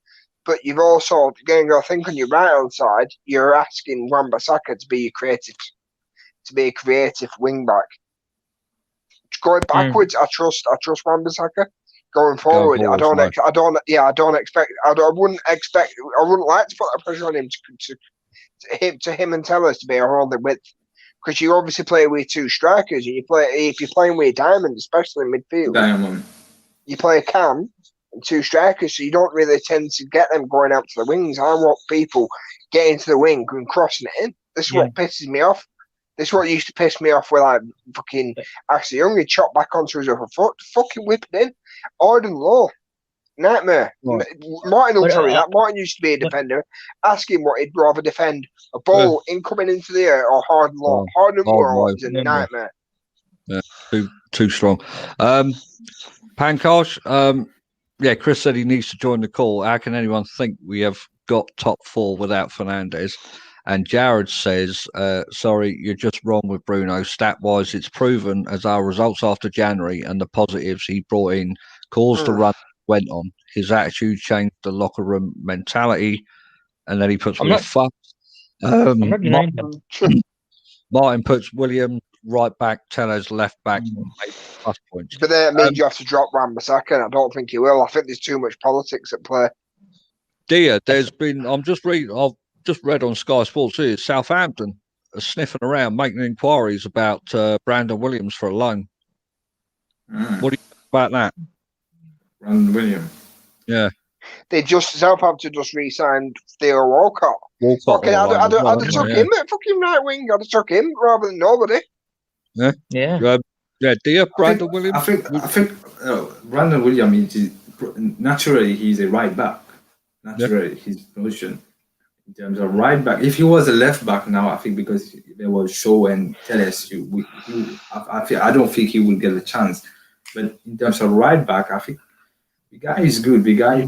But you've also going to think on your right hand side, you're asking Wan-Bissaka to be a creative wing back. Going backwards, I trust Wan-Bissaka. Going forward, I wouldn't like to put that pressure on him to him and Tellers to be a holding width, because you obviously play with two strikers, and if you're playing with a diamond, especially in midfield, you play a cam and two strikers, so you don't really tend to get them going out to the wings. I want people getting to the wing and crossing it in. This is what pisses me off. This is what used to piss me off when I fucking Ashley Young had chopped back onto his other foot, fucking whip it in. Hard and low. Nightmare. Right. Martin will tell you that. Martin used to be a defender. Ask him what he'd rather defend. A ball incoming into the air or hard and low. Hard and low is a nightmare. Yeah, too strong. Pankaj, Chris said he needs to join the call. How can anyone think we have got top four without Fernandes? And Jared says, sorry, you're just wrong with Bruno. Stat-wise, it's proven as our results after January and the positives he brought in caused the run went on. His attitude changed the locker room mentality. And then he puts fuck. I'm not denying that. Martin puts William right back, Tellers left back, plus points. But that means you have to drop Wan-Bissaka, and I don't think he will. I think there's too much politics at play. Dear, there's been, I've just read on Sky Sports here, Southampton are sniffing around, making inquiries about Brandon Williams for a loan. What do you think about that? Brandon Williams. Yeah. Southampton just re-signed Theo Walcott. I'd have took him at fucking right wing. I'd have took him rather than nobody. Yeah. Dear Brandon Williams. I think Brandon Williams is naturally he's a right back. Naturally, his position in terms of right back. If he was a left back now, I think because there was Shaw and Telles, I don't think he will get a chance. But in terms of right back, I think the guy is good. The guy,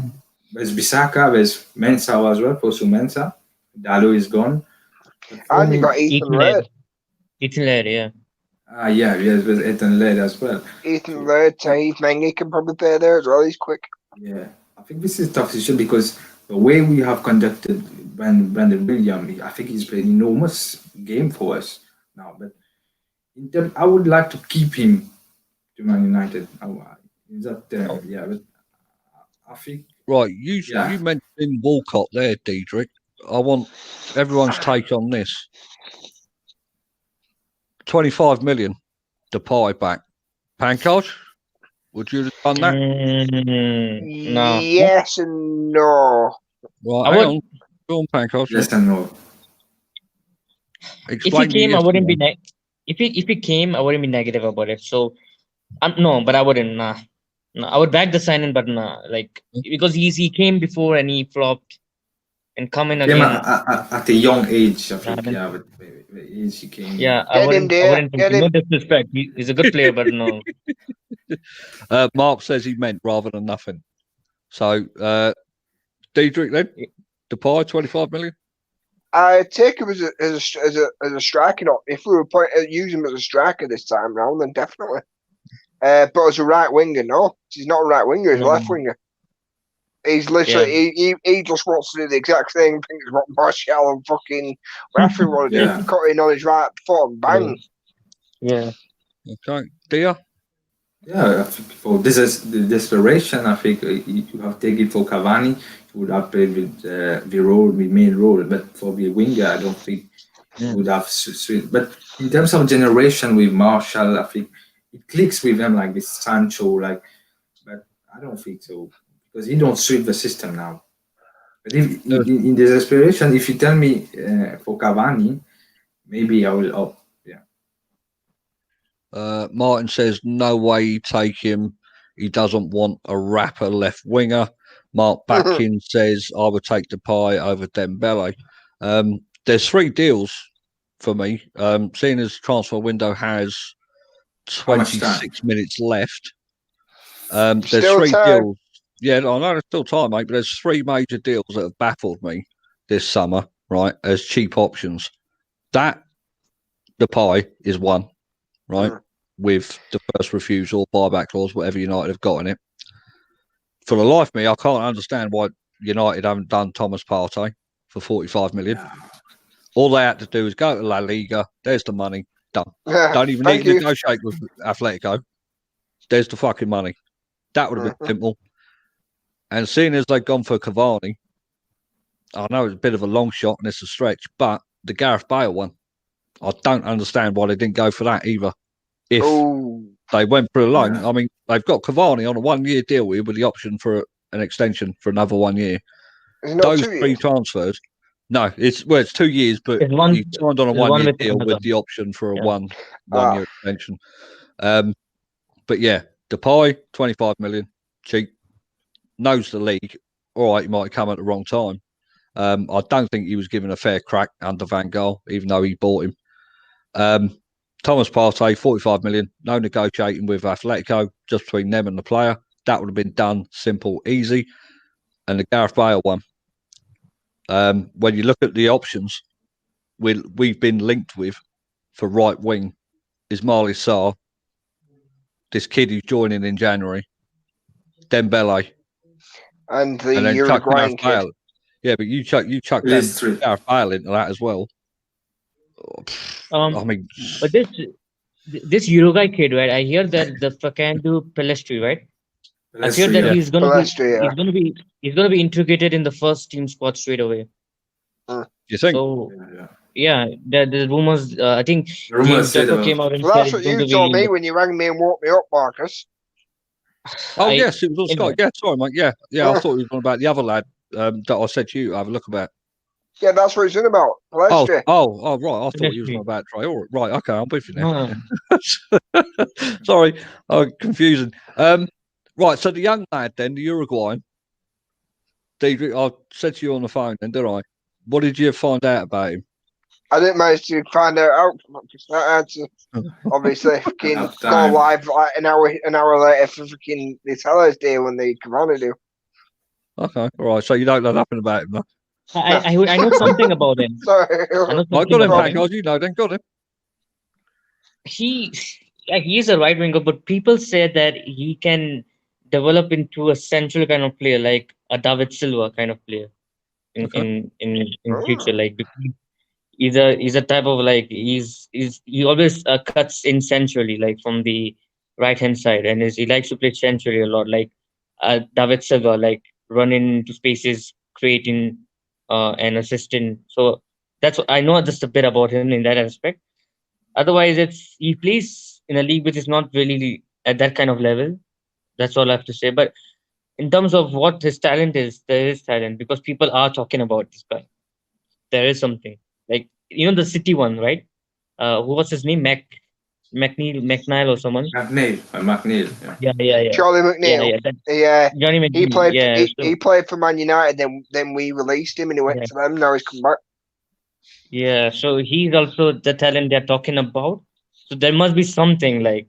there's Bissaka, there's Mensah as well, Posu Mensah. Dalo is gone. And you got Ethan Laird. Ethan Laird, yeah. Yes, there's Ethan Laird as well. Ethan Laird, Tahith Mengi can probably play there as well. He's quick. Yeah. I think this is a tough decision because the way we have conducted Brandon Williams, I think he's played an enormous game for us now. But I would like to keep him to Man United. But I think. Right, you mentioned Walcott there, Diedrich. I want everyone's take on this. 25 million, Depay back. Pankaj? Would you have done that? No. Yes and no. Well, hang on. Go on, Pankaj. Yes and no. If he came, I wouldn't be if he came, I wouldn't be negative about it. So, no, but I wouldn't. Nah. No, I would back the signing, but nah. Like because he came before and he flopped, and coming again at a young age. I think but the age he came. Yeah, I wouldn't. No disrespect. He's a good player, but no. Mark says he meant rather than nothing. So, Diedrich then, Depay, 25 million. I take him as a striker. If we were using him as a striker this time round, then definitely. But as a right winger, no, he's not a right winger. He's a No. left winger. He's literally he just wants to do the exact same thing as what Martial and fucking Rafi want to do. Yeah. Cutting on his right foot and bang. Yeah. Okay, Dia. Yeah, I think for this is the desperation. I think you have taken for Cavani, he would have played with the role, the main role. But for the winger, I don't think he would have. But in terms of generation with Marshall, I think it clicks with them like this Sancho, like. But I don't think so because he don't suit the system now. But if in the desperation, if you tell me for Cavani, maybe I will opt. Martin says no way you take him. He doesn't want a rapper left winger. Mark Batkin says I would take Depay over Dembele. There's 3 deals for me. Seeing as transfer window has 26 minutes left. There's Still 3 time. deals. Yeah, I know there's still time, mate, but there's 3 major deals that have baffled me this summer, right, as cheap options. That Depay is one, right, with the first refusal, buyback clause, whatever United have got in it. For the life of me, I can't understand why United haven't done Thomas Partey for 45 million. Yeah. All they had to do is go to La Liga. There's the money. Done. Don't even need to negotiate with Atletico. There's the fucking money. That would have been simple. And seeing as they've gone for Cavani, I know it's a bit of a long shot and it's a stretch, but the Gareth Bale one, I don't understand why they didn't go for that either. If they went for a loan, I mean, they've got Cavani on a 1-year deal with the option for an extension for another 1 year. Those 3 transfers, no, it's 2 years, but he signed on a 1-year deal with the option for a one year extension. But yeah, Depay, 25 million, cheap, knows the league. All right, he might have come at the wrong time. I don't think he was given a fair crack under Van Gaal, even though he bought him. Thomas Partey, 45 million, no negotiating with Atletico, just between them and the player. That would have been done, simple, easy. And the Gareth Bale one, when you look at the options we've been linked with for right wing, Ismail Sarr, this kid who's joining in January, Dembele, and the Uruguayan kid. Bale. Yeah, but you chuck Gareth Bale into that as well. I mean, but this Uruguay kid, right? I hear that the Facandu Pelestri, right? I hear that he's gonna be integrated in the first team squad straight away. You think? So yeah, the rumors. I think rumors came out and well, that's what you told me when you rang me and woke me up, Marcus. Oh yes, it was Scott. Yeah, sorry, mate. Yeah. I thought it was on about the other lad that I said to you. Have a look about. Yeah, that's what he's in about. Pelestri. Oh, right. I thought he was on about Traore. Right, okay, I'm with you now. Sorry, confusing. Right, so the young lad then, the Uruguayan. I said to you on the phone, then, did I? What did you find out about him? I didn't manage to find out. I had to obviously fucking go live like an hour later for fucking the Tellers Day when they come on to do. Okay, all right. So you don't know nothing about him, though. I know something about him. Sorry, I got him back. You know, then got him. He's a right winger, but people say that he can develop into a central kind of player, like a David Silva kind of player in future. Like he's a type of like he always cuts in centrally, like from the right hand side, and he likes to play centrally a lot, like David Silva, like running into spaces, creating and assisting. So that's what I know, just a bit about him in that aspect. Otherwise, he plays in a league which is not really at that kind of level. That's all I have to say. But in terms of what his talent is, there is talent because people are talking about this guy. There is something like the City one, right? Who was his name? McNeil or someone? McNeil. Yeah. Charlie McNeil. Yeah. Johnny McNeil. He played. He played for Man United. Then we released him and he went to them. Now he's come back. Yeah. So he's also the talent they're talking about. So there must be something like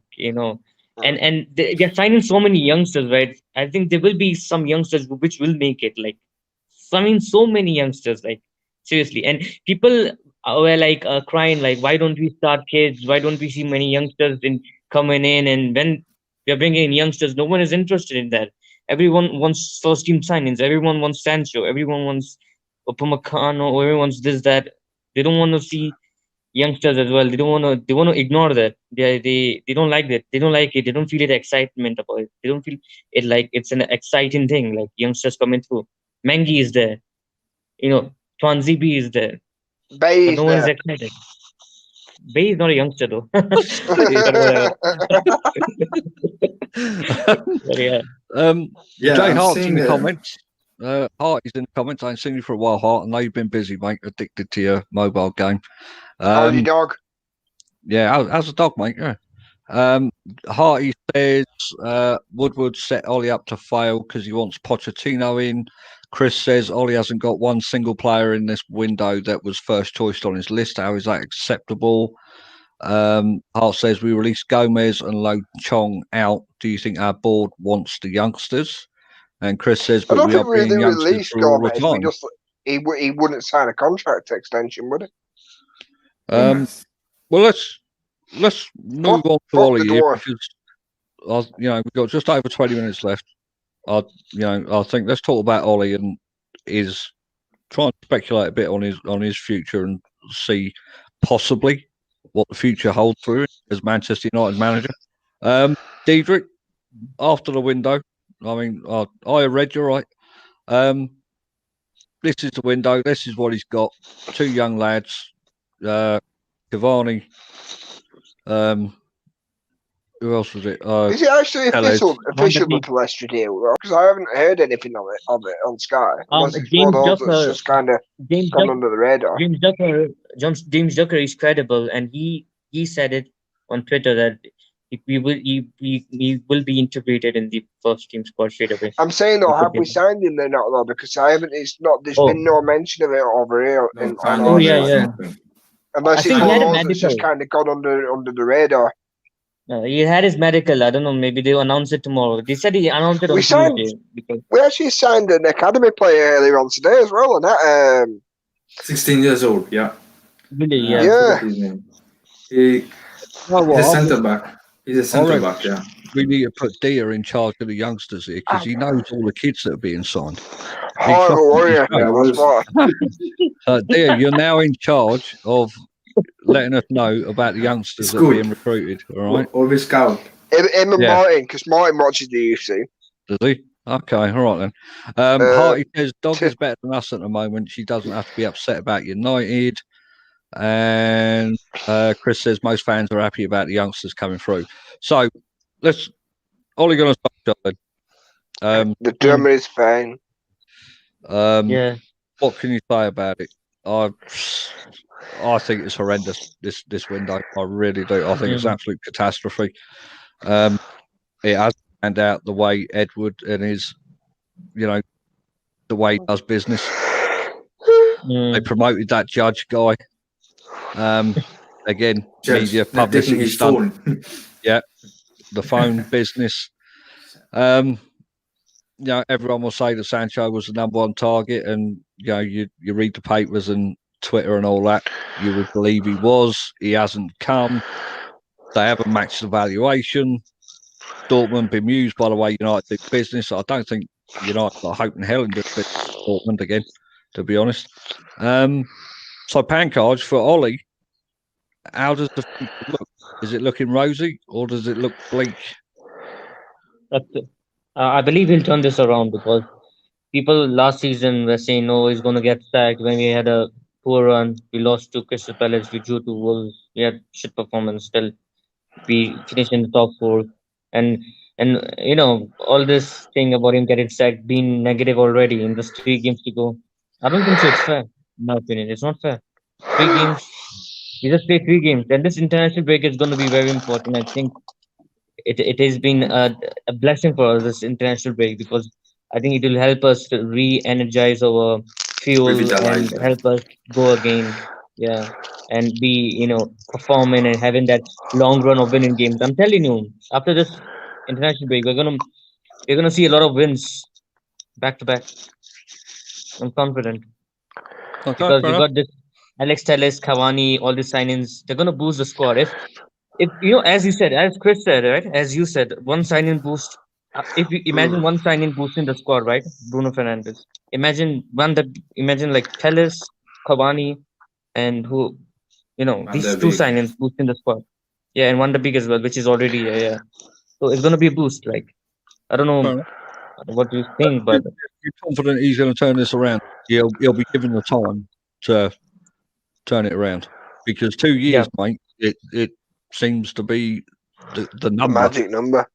and they're signing so many youngsters, right? I think there will be some youngsters which will make it. Like, I mean, so many youngsters, like seriously, and people were like crying, like, why don't we start kids? Why don't we see many youngsters coming in? And when We are bringing in youngsters. No one is interested in that. Everyone wants first team signings. Everyone wants Sancho. Everyone wants Upamecano. Everyone wants this that. They don't want to see youngsters as well. They don't want to. They want to ignore that. They don't like that. They don't like it. They don't feel the excitement about it. They don't feel it like it's an exciting thing. Like youngsters coming through. Mengi is there. You know, Twanzibi is there, Bay but is no one is there. excited. Bay is not a youngster though. But whatever. But yeah. Yeah, Jay I'm Hart's in seeing. the comments. Hart is in the comments. I ain't seen you for a while, Hart. I know you've been busy, mate. Addicted to your mobile game. How's your dog? Yeah, how's the dog, mate? Yeah. Harty says Woodward set Ollie up to fail because he wants Pochettino in. Chris says Ollie hasn't got one single player in this window that was first choice on his list. How is that acceptable? Hart says we released Gomez and Lo Chong out. Do you think our board wants the youngsters? And Chris says, I but don't we think are we bringing really youngsters released for all the Gomez. We time. just he wouldn't sign a contract extension, would he? Gomez. Well, let's move on to Fuck Ollie the here dwarf. because we've got just over 20 minutes left. I think let's talk about Ollie and is trying to speculate a bit on his future and see possibly what the future holds for him as Manchester United manager. Diedrich, after the window, I mean, I read you right. This is the window. This is what he's got. Two young lads, Cavani. Who else was it? Is it actually Tellez. official Palestra deal? Because I haven't heard anything of it on Sky. Unless it's one James of those that's Ducker, just kind of James gone Ducker, under the radar. James Ducker is credible, and he said it on Twitter that he will be integrated in the first team squad straight away. I'm saying though, He could have be we there. signed him there not though? Because I haven't. It's not. There's Oh, been no mention of it over here No, on signing our yeah, there is side. yeah. nothing. Unless I it's think he one had of a those that's just medical. kind of gone under the radar. He had his medical. I don't know. Maybe they'll announce it tomorrow. They said he announced it We on signed. Tuesday because We actually signed an academy player earlier on today as well, and that 16 years old. Yeah. really, I yeah. yeah. forgot his name. He's Oh, a well, centre back. He's a I centre reckon back. Yeah. we need to put Dia in charge of the youngsters here because he knows all the kids that are being signed. Big Horrible fucking warrior. mistake. Yeah. That's Well, what. Dia, you're now in charge of letting us know about the youngsters it's that are being good. recruited. All right? Always scout. Him and Yeah. Martin, because Martin watches the UFC. Does he? Okay, all right then. Harty says Dog is better than us at the moment. She doesn't have to be upset about United. And Chris says most fans are happy about the youngsters coming through. So let's Ollie gonna start. The drummer is fine. Yeah. What can you say about it? I think it's horrendous. This window, I really do. I think it's an absolute catastrophe. It has panned out the way Edward and his, the way he does business. They promoted that judge guy. Again, Judge, media they're taking publicity his stunt. phone. Yeah, the phone business. Everyone will say that Sancho was the number one target, and you read the papers and Twitter and all that, you would believe he was. He hasn't come. They haven't matched the valuation. Dortmund bemused by the way United do business. I don't think United got hope in hell in doing business with Dortmund again, to be honest. So Pankaj for Ollie, how does the future look? Is it looking rosy or does it look bleak? That's it. I believe he'll turn this around because people last season were saying, no, he's going to get sacked. When we had a poor run, we lost to Crystal Palace, we drew to Wolves, we had shit performance. Still, we finished in the top four. And all this thing about him getting sacked being negative already in just 3 games to go. I don't think so. It's fair, in my opinion. It's not fair. 3 games. We just played 3 games, and this international break is going to be very important. I think it has been a blessing for us this international break because I think it will help us to re-energize our fuel and Revitalize them. help us go again. Yeah, and be performing and having that long run of winning games. I'm telling you, after this international break, we're gonna see a lot of wins back to back. I'm confident Okay, because fair we enough. got this Alex Telles, Cavani, all these signings. They're gonna boost the squad. if as you said, as Chris said, right? As you said, one sign-in boost. If you imagine one sign-in boost in the squad, right? Bruno Fernandes. Imagine like Telles, Cavani, and who Van these der two Beek. sign-ins boost in the squad. Yeah, and Van de Beek as well, which is already yeah. So it's gonna be a boost. Like I don't know Well, what you think, but you're confident he's going to turn this around. He'll be given the time to turn it around because 2 yeah, years, mate, it seems to be the The number, magic number.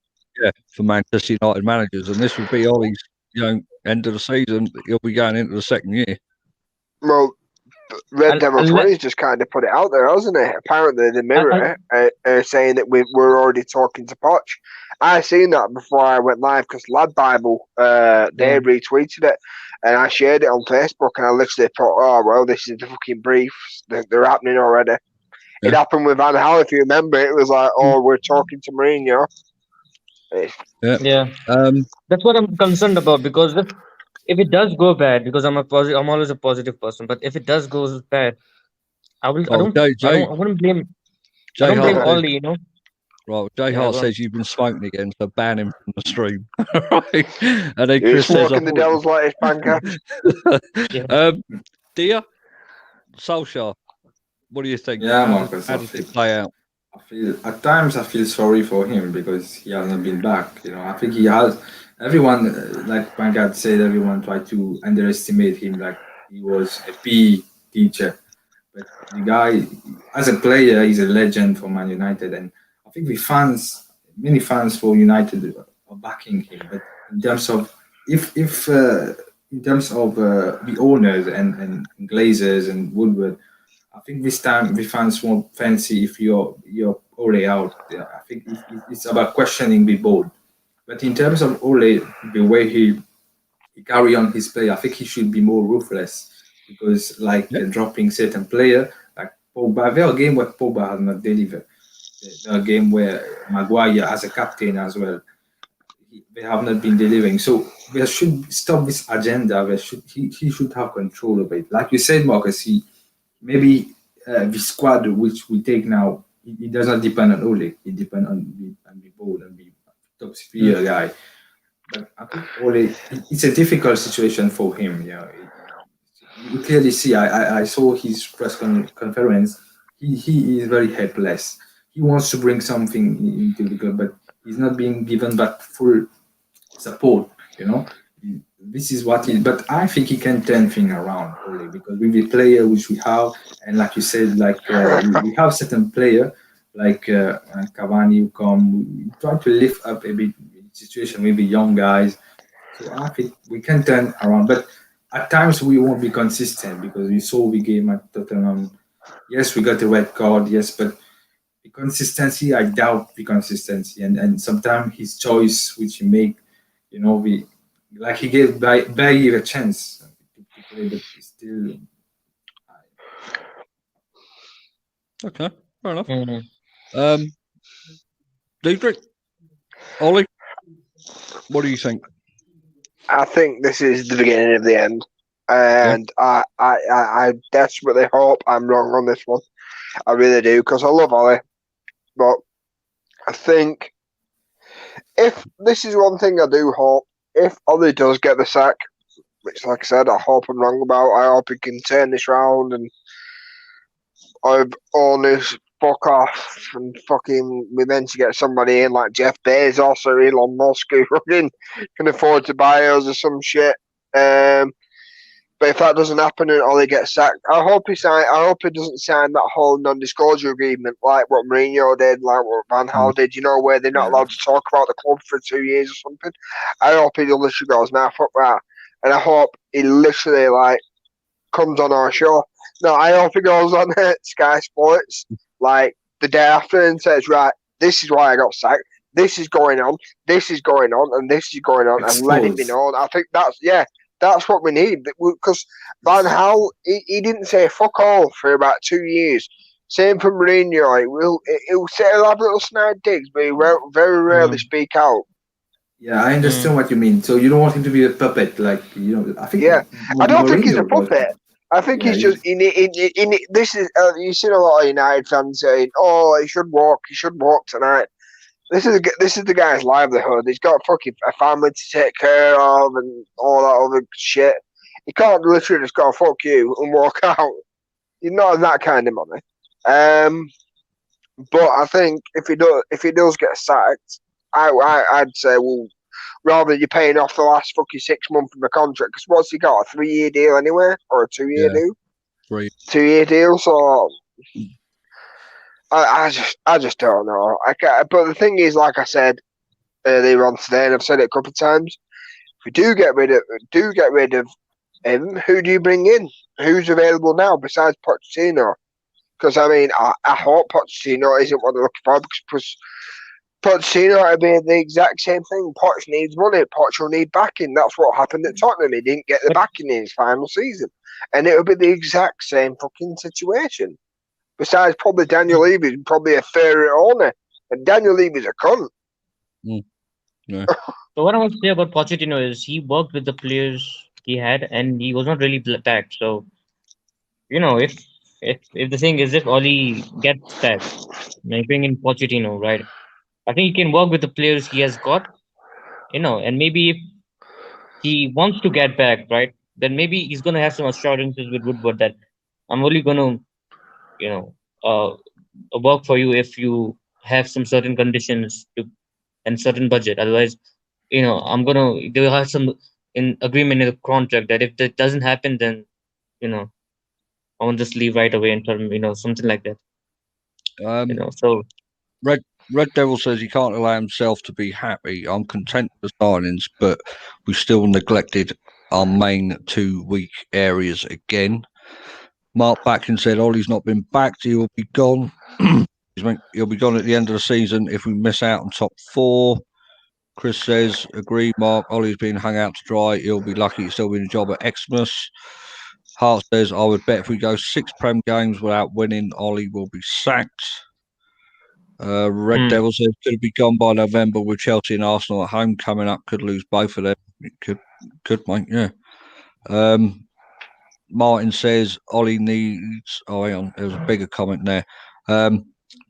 for Manchester United managers, and this would be Ollie's, end of the season. He'll be going into the second year. Well, Red Devil I'll 20's just kind of put it out there, hasn't it? Apparently, the I'll, Mirror are saying that we're already talking to Poch. I seen that before I went live because Lad Bible, they retweeted it, and I shared it on Facebook, and I literally thought, oh, well, this is the fucking briefs. They're happening already. Yeah. It happened with Van Gaal, if you remember. It was like, oh, we're talking to Mourinho. yeah. That's what I'm concerned about because if it does go bad, because I'm always a positive person, but if it does go bad, I will. I Oh, don't. I don't. I wouldn't blame. I Jay don't blame Hart says, Ollie. right, Jay Yeah, Hart go on. says you've been smoking again, so ban him from the stream. Right, and then You're Chris says, smoking the devil's lettuce pancakes. Yeah. Dia Solskjaer, what do you think? Yeah, How Marcus, how does it play out? At times I feel sorry for him because he hasn't been back. I think he has. Everyone, like Pankaj said, everyone tried to underestimate him, like he was a PE teacher. But the guy, as a player, he's a legend for Man United, and I think many fans for United are backing him. But in terms of if in terms of the owners and Glazers and Woodward, I think this time the fans won't fancy if you're Ole out. Yeah, I think it's about questioning the board. But in terms of Ole, the way he carry on his play, I think he should be more ruthless because dropping certain player like Pogba, there are games where Pogba has not delivered. There are games where Maguire as a captain as well, they have not been delivering. So we should stop this agenda. He should have control of it. Like you said, Marcus, maybe the squad which we take now, it does not depend on Ole. It depends on the board and the top sphere guy. But I think Ole, it's a difficult situation for him. You clearly see. I saw his press conference. He is very helpless. He wants to bring something into the club, but he's not being given that full support. This is what he. But I think he can turn things around, Ole, because with the player which we have, and like you said, we have certain player like Cavani who we try to lift up a bit the situation with the young guys. So I think we can turn around, but at times we won't be consistent because we saw the game at Tottenham. Yes, we got the red card. Yes, but the consistency, I doubt the consistency, and sometimes his choice which he make, he gave Bailly a chance to play, but still. Okay, fair enough. Mm-hmm. Diedrich, Ollie, what do you think? I think this is the beginning of the end, and I desperately hope I'm wrong on this one. I really do, because I love Ollie, but I think if this is one thing I do hope, if Ollie does get the sack, which, like I said, I hope I'm wrong about, I hope he can turn this round and owners fuck off and fucking we meant to get somebody in like Jeff Bezos or Elon Musk who fucking can afford to buy us or some shit. But if that doesn't happen and Ollie gets sacked, I hope he doesn't sign that whole non-disclosure agreement like what Mourinho did, like what Van Gaal did. Where they're not allowed to talk about the club for 2 years or something. I hope he literally goes, nah, fuck that, and I hope he literally comes on our show. No, I hope he goes on Sky Sports the day after and says, right, this is why I got sacked. This is going on. This is going on, and this is going on, and let it be known. I think that's what we need, because Van Gaal, he didn't say fuck all for about 2 years. Same for Mourinho. He'll have little snide digs, but he will very rarely speak out. Yeah, I understand what you mean. So you don't want him to be a puppet, I think. Yeah, I don't think he's a puppet. I think Yeah, he's just this is you've seen a lot of United fans saying, "Oh, he should walk tonight." This is the guy's livelihood. He's got fucking a family to take care of and all that other shit. He can't literally just go fuck you and walk out. He's not have that kind of money. But I think if he does get sacked, I'd say, well, rather you're paying off the last fucking 6 months of the contract, because what's he got, a 3-year deal anyway, or a 2-year deal? 2-year deal. So I just don't know. But the thing is, like I said earlier on today, and I've said it a couple of times, if we do get rid of him, who do you bring in? Who's available now besides Pochettino? Because I mean, I hope Pochettino isn't what they're looking for, because Pochettino would be the exact same thing. Poch needs money. Poch will need backing. That's what happened at Tottenham. He didn't get the backing in his final season, and it would be the exact same fucking situation. Besides, probably Daniel Levy's probably a fairer owner, and Daniel Levy's a cunt. Yeah. So what I want to say about Pochettino is he worked with the players he had, and he was not really backed. So, if the thing is, if Oli gets back, and bring in Pochettino, right? I think he can work with the players he has got, and maybe if he wants to get back, right, then maybe he's gonna have some assurances with Woodward that I'm only gonna, work for you if you have some certain conditions and certain budget. Otherwise, they'll have some in agreement in the contract that if that doesn't happen, then I won't just leave right away in term, something like that. So Red Devil says he can't allow himself to be happy. I'm content with the signings, but we still neglected our main 2 weak areas again. Mark Batkin said Ollie's not been backed. He will be gone. He'll be gone at the end of the season if we miss out on top 4. Chris says, agree, Mark. Ollie's been hung out to dry. He'll be lucky he's still in a job at Xmas. Hart says, I would bet if we go 6 Prem games without winning, Ollie will be sacked. Red Devil says, could be gone by November with Chelsea and Arsenal at home coming up. Could lose both of them. It could, mate, yeah. Martin says, Ollie needs... Oh, hang on. There was a bigger comment there.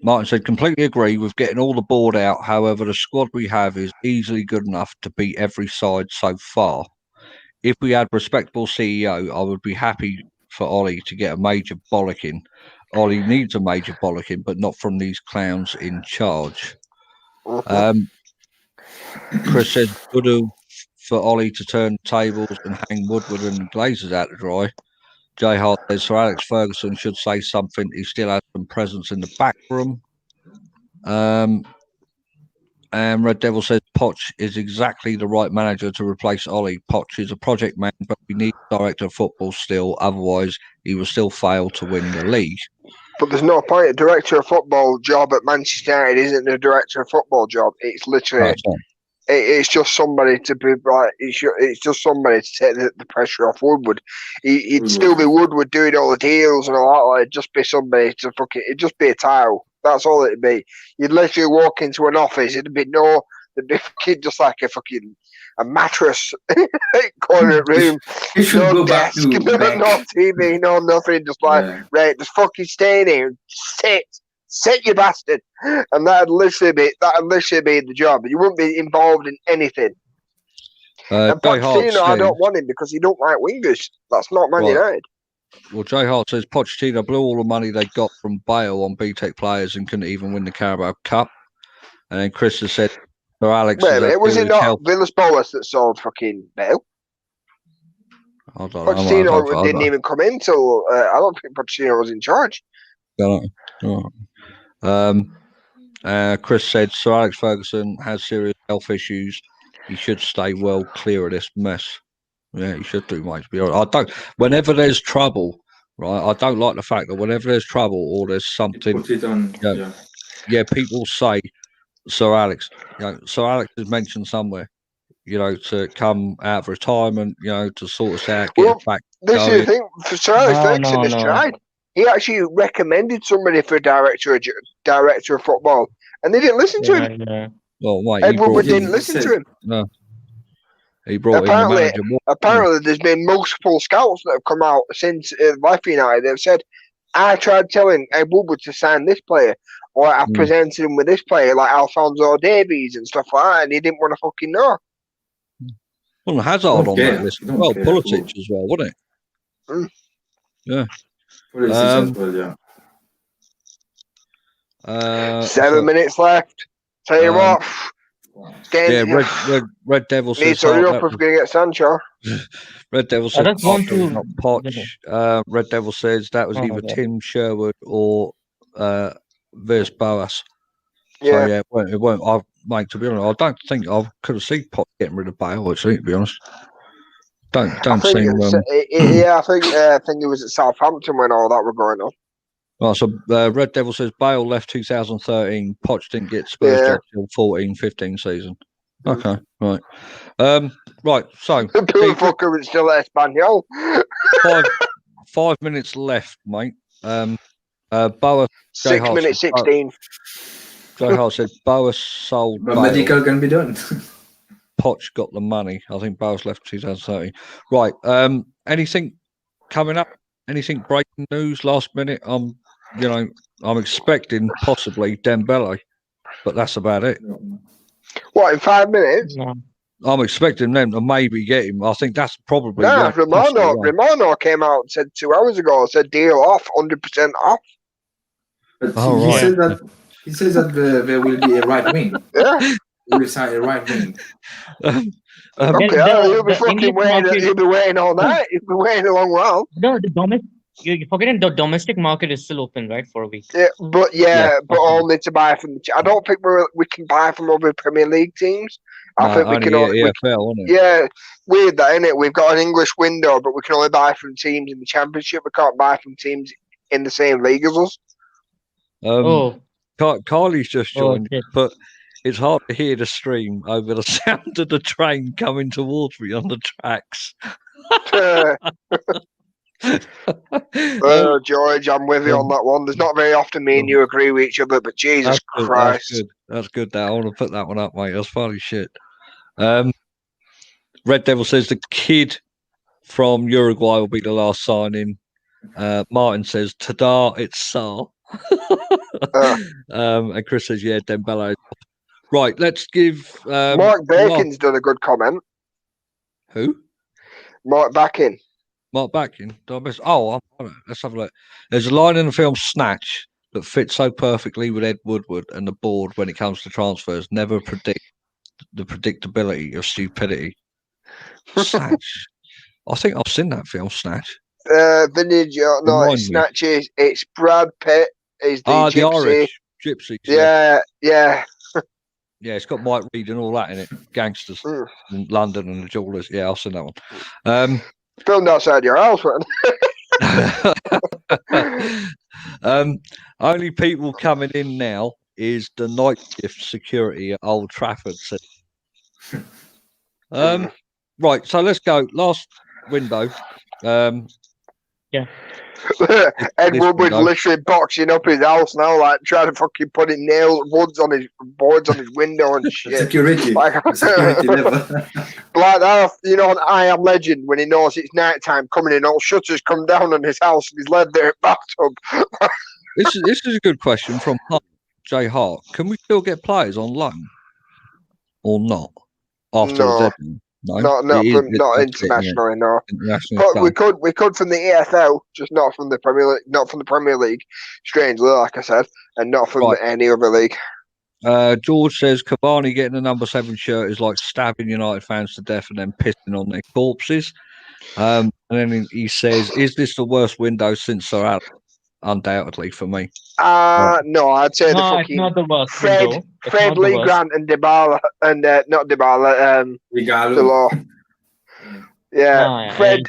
Martin said, completely agree with getting all the board out. However, the squad we have is easily good enough to beat every side so far. If we had respectable CEO, I would be happy for Ollie to get a major bollocking. Ollie needs a major bollocking, but not from these clowns in charge. Chris says, would have for Ollie to turn tables and hang Woodward and Glazers out to dry. Jay Hart says, Sir Alex Ferguson should say something. He still has some presence in the back room. And Red Devil says, Poch is exactly the right manager to replace Ollie. Poch is a project man, but we need a director of football still. Otherwise, he will still fail to win the league. But there's no point. A director of football job at Manchester United isn't a director of football job. It's literally... It's just somebody to be like. It's just somebody to take the pressure off Woodward. He'd still be Woodward doing all the deals and all that. Like, it'd just be somebody to fucking. It'd just be a tile. That's all it'd be. You'd literally walk into an office. It'd be fucking just like a mattress, corner room, no desk, no TV, no nothing. Just like right, just fucking stay in here, sit you bastard, and that'd literally be the job. You wouldn't be involved in anything. And Pochettino, I don't want him because he don't like wingers. That's not Man United. Well, Jay Hart says Pochettino blew all the money they got from Bale on BTEC players and couldn't even win the Carabao Cup. And then Chris has said, "For Alex, was it not Villas-Boas that sold fucking Bale? I don't Pochettino know. didn't even come in till I don't think Pochettino was in charge." Chris said, Sir Alex Ferguson has serious health issues. He should stay well clear of this mess. Yeah, he should do, mate. To be honest, whenever there's trouble, right? I don't like the fact that whenever there's trouble or there's something, put it on, people say, Sir Alex. Sir Alex is mentioned somewhere, to come out of retirement, to sort us out, get it back. This is the thing. Sir Alex Ferguson has tried. He actually recommended somebody for director of football, and they didn't listen to him. Well, wait, Ed Woodward didn't listen to him. No. He brought in the manager. Apparently, there's been multiple scouts that have come out since left United. They've said, I tried telling Ed Woodward to sign this player, or I presented him with this player, like Alphonso Davies and stuff like that, and he didn't want to fucking know. Well, Hazard on that list as well. Pulisic as well, wasn't it? Mm. Yeah. Pulisic as well, yeah. 7 minutes left. Tell you what. Red Devil Need says to hurry up if we're going to get Sancho. Red Devil says that's one to not Poch. Red Devil says that was either Tim Sherwood or Vers Boas. So yeah, it won't. Mate, to be honest, I don't think I could have seen Poch getting rid of Bale. Actually, to be honest, don't seem. I think it was at Southampton when all that were going on. Well, so Red Devil says Bale left 2013. Poch didn't get Spurs job till 14-15 season. Okay, right. Right, so the fucker was still at Espanyol. 5 minutes left, mate. Boa 6 minutes 16. Joe Hart said Boas sold. But medical can be done. Poch got the money. I think Boas left 2013. Right. Anything coming up? Anything breaking news last minute? I'm expecting possibly Dembele, but that's about it. What, in 5 minutes? No. I'm expecting them to maybe get him. I think that's probably. No, Romano came out and said 2 hours ago, said deal off, 100% off. But he says that there will be a right wing. Yeah. He will sign a right wing. You'll be fucking waiting. You'll be waiting all night. You'll be waiting a long while. No, you're forgetting the domestic market is still open, right, for a week. Yeah, but only to buy from. I don't think we can buy from other Premier League teams. I think we can only. Yeah, weird that, isn't it? We've got an English window, but we can only buy from teams in the Championship. We can't buy from teams in the same league as us. Carly's just joined, but it's hard to hear the stream over the sound of the train coming towards me on the tracks. George, I'm with you on that one. There's not very often me and you agree with each other, but Jesus Christ. That's good. I want to put that one up, mate. That's funny shit. Red Devil says the kid from Uruguay will be the last signing. Martin says, ta-da, it's Sar. And Chris says, yeah, Dembele. Right, let's give... Mark Bacon's done a good comment. Who? Mark Backin. Let's have a look. There's a line in the film Snatch that fits so perfectly with Ed Woodward and the board when it comes to transfers. Never predict the predictability of stupidity. Snatch. I think I've seen that film, Snatch. Vintage, no, it's Snatch. It's Brad Pitt. Is the gypsy. The Irish gypsies. Yeah. Yeah, it's got Mike Reed and all that in it. Gangsters in London and the Jewelers. Yeah, I've seen that one. Filmed outside your house, man. Only people coming in now is the night shift security at Old Trafford. Right, so let's go. Last window. Yeah. Ed Woodward's literally boxing up his house now, like trying to fucking put boards on his window and shit. Security level. Like that, on I Am Legend when he knows it's night time coming in, all shutters come down on his house and he's led there at bathtub. This is a good question from Jay Hart. Can we still get players on loan or not after the deadline? No, not internationally, no. But we could from the EFL, just not from the Premier League, not from the Premier League. Strangely, like I said, and not from any other league. George says Cavani getting the number 7 shirt is like stabbing United fans to death and then pissing on their corpses. And then he says, "Is this the worst window since Sir Alex?" Undoubtedly for me. No, I'd say not the worst. Fred Lee Grant and Dybala and not Dybala. Delors. Yeah, Fred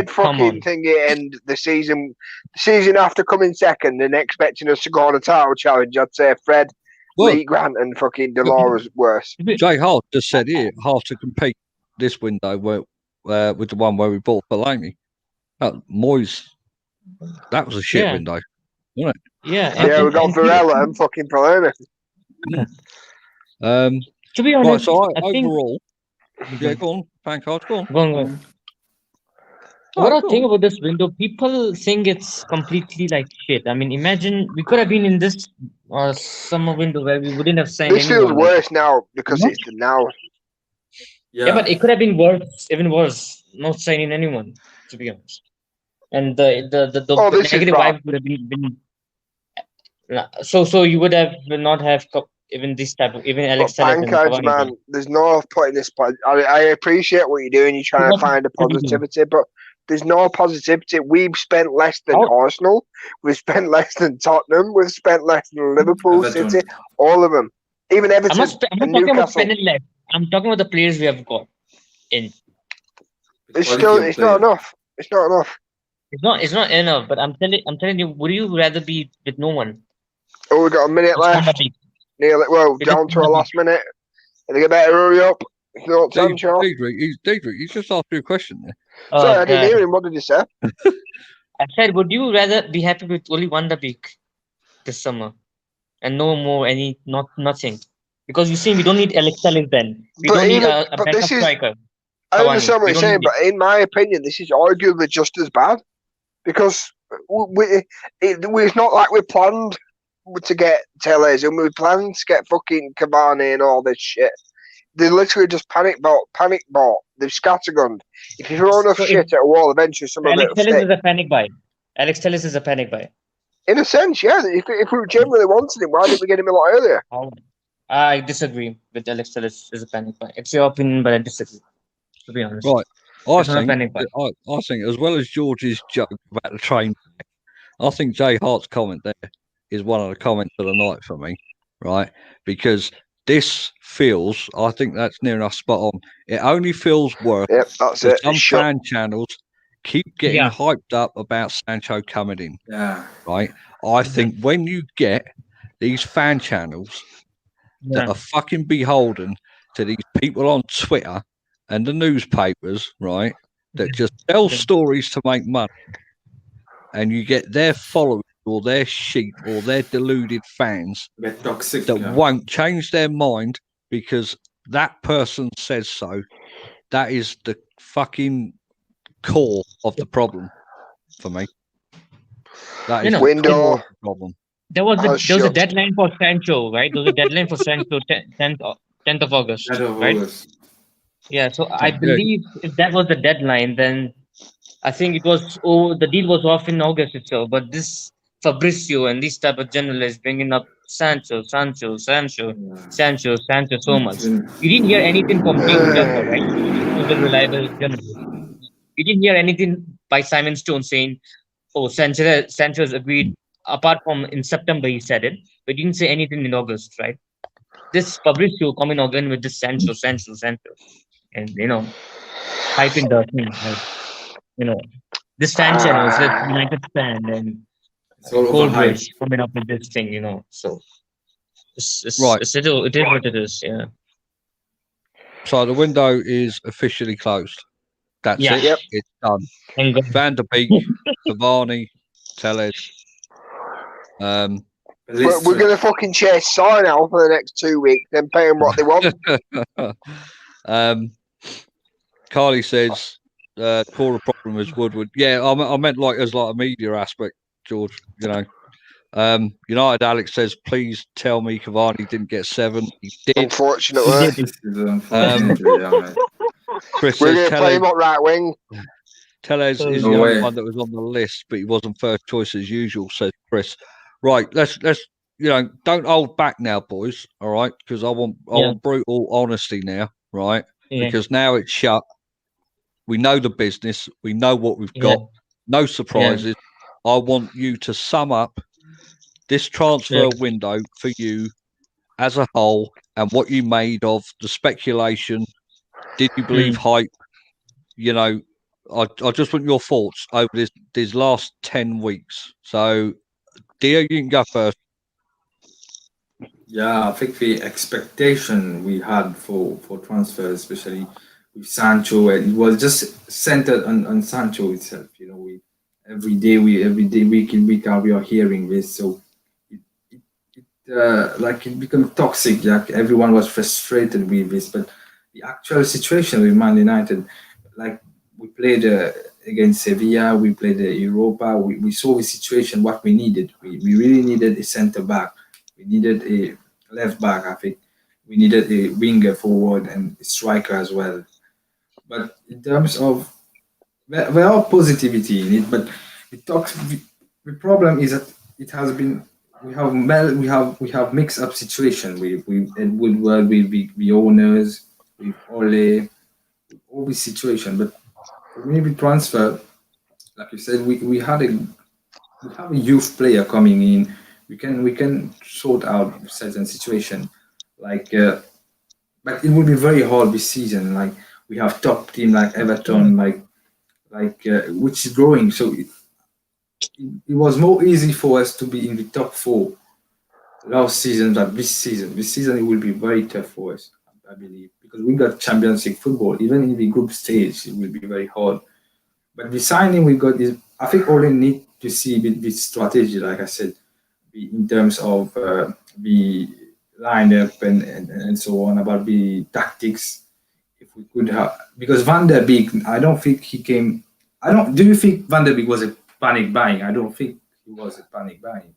fucking thingy, and the season after coming second and expecting us to go on a title challenge, I'd say Fred, Lee Grant and fucking Delors was worse. Jay Hart just said here, hard to compete this window with the one where we bought Fellaini. Moyes. That was a shit window, wasn't it? Yeah, we got Varela and fucking Fellaini. To be honest, overall, Yeah, go on. Fan cards, go on. Go on, go on. Oh, What I go think on. about this window, people think it's completely like shit. I mean, imagine we could have been in this summer window where we wouldn't have signed This feels anyone. Like, worse now because know? it's the now. Yeah, but it could have been worse, even worse, not signing anyone, to be honest. And Oh, the this is negative bad. vibe would have been so you would have not have even this type of even But Alex Telles and Pancards, Cavani. man, there's no putting this. I appreciate what you're doing. You're trying to find the positivity, but there's no positivity. We've spent less than Arsenal. We've spent less than Tottenham. We've spent less than Liverpool, Everton. City, all of them. Even I'm Everton not and talking about Newcastle. spending less. I'm talking about the players we have got in. It's not enough. It's not enough. It's not enough. But I'm telling you, would you rather be with no one? Oh, we've got a minute left. Nearly, well, down to our last minute. And they better hurry up. It's not Sancho. Diedrich, he's just asked you a question there. Sorry, I didn't hear him. What did he say? I said, would you rather be happy with only Van de Beek this summer and no more nothing? Because you see, we don't need Alex Telles then. We don't need a backup striker. I understand what you're saying, but in my opinion, this is arguably just as bad because it's not like we planned to get Telles and we planned to get fucking Cavani and all this shit. They literally just panic bought. They've scattergunned. If you throw enough shit at a wall, eventually some of it will stick. Alex Telles is a panic buy. Alex Telles is a panic buy. In a sense, yeah. If we genuinely wanted him, why didn't we get him a lot earlier? I disagree with Alex Telles as a panic buy. It's your opinion, but I disagree. To be honest, right. I think as well as George's joke about the train, I think Jay Hart's comment there is one of the comments of the night for me, right? Because this feels, I think that's near enough spot on. It only feels worse. Yep, that's it. Some fan channels keep getting hyped up about Sancho coming in. Yeah. Right? I think when you get these fan channels that are fucking beholden to these people on Twitter and the newspapers, right, that just tell stories to make money, and you get their followers or their sheep or their deluded fans toxic, that won't change their mind because that person says so. That is the fucking core of the problem for me. That is the core of the problem. There was a deadline for Sancho, right? There was a deadline for Sancho 10th of August, right? Yeah, so I believe if that was the deadline, then I think it was the deal was off in August itself. But this Fabrizio and these type of journalists bringing up Sancho so much. You didn't hear anything from James Jaffa, right? Who's a reliable journalist. You didn't hear anything by Simon Stone saying, "Oh, Sancho's agreed." Apart from in September, he said it, but he didn't say anything in August, right? This Fabrizio coming again with this Sancho, and hyping the thing, like, this fan channels that United fan and Coldbridge coming up with this thing, So it's right. It is what it is, yeah. So the window is officially closed. That's it. Yep. It's done. Van der Beek, Cavani, Telles. We're going to fucking chase Sai now for the next 2 weeks, then pay them what they want. Carly says, core problem is Woodward. Yeah, I meant as a media aspect, George. United Alex says, please tell me Cavani didn't get 7. He did. Unfortunately. Chris we're says, going to play him at right wing. Telles is the only one that was on the list, but he wasn't first choice as usual, says Chris. Right, let's don't hold back now, boys. All right, because I want brutal honesty now, right? Yeah. Because now it's shut. We know the business. We know what we've got. No surprises. Yeah. I want you to sum up this transfer window for you as a whole and what you made of the speculation. Did you believe hype? I just want your thoughts over these last 10 weeks. So, Dio, you can go first. Yeah, I think the expectation we had for transfers, especially with Sancho, it was just centered on Sancho itself. Every day, week in week out, we are hearing this. So it became toxic. Like everyone was frustrated with this, but the actual situation with Man United. Like we played against Sevilla, we played Europa. We saw the situation what we needed. We really needed a centre back. We needed a left back. I think we needed a winger forward and a striker as well. But in terms of there are positivity in it, but it talks. The problem is that it has been we have mixed up situation with Ed Woodward, with the owners, with Ole, all this situation. But for me, the transfer, like you said, we have a youth player coming in. We can sort out certain situation, like but it will be very hard this season. Like we have top team like Everton, like which is growing. So it was more easy for us to be in the top four last season than this season. This season it will be very tough for us, I believe, because we got Champions League football. Even in the group stage, it will be very hard. But the signing we got is, I think, all they need to see with strategy, like I said, in terms of the lineup and so on, about the tactics. If we could have, because Van der Beek, I don't think he came. I don't. Do you think Van der Beek was a panic buying? I don't think he was a panic buying.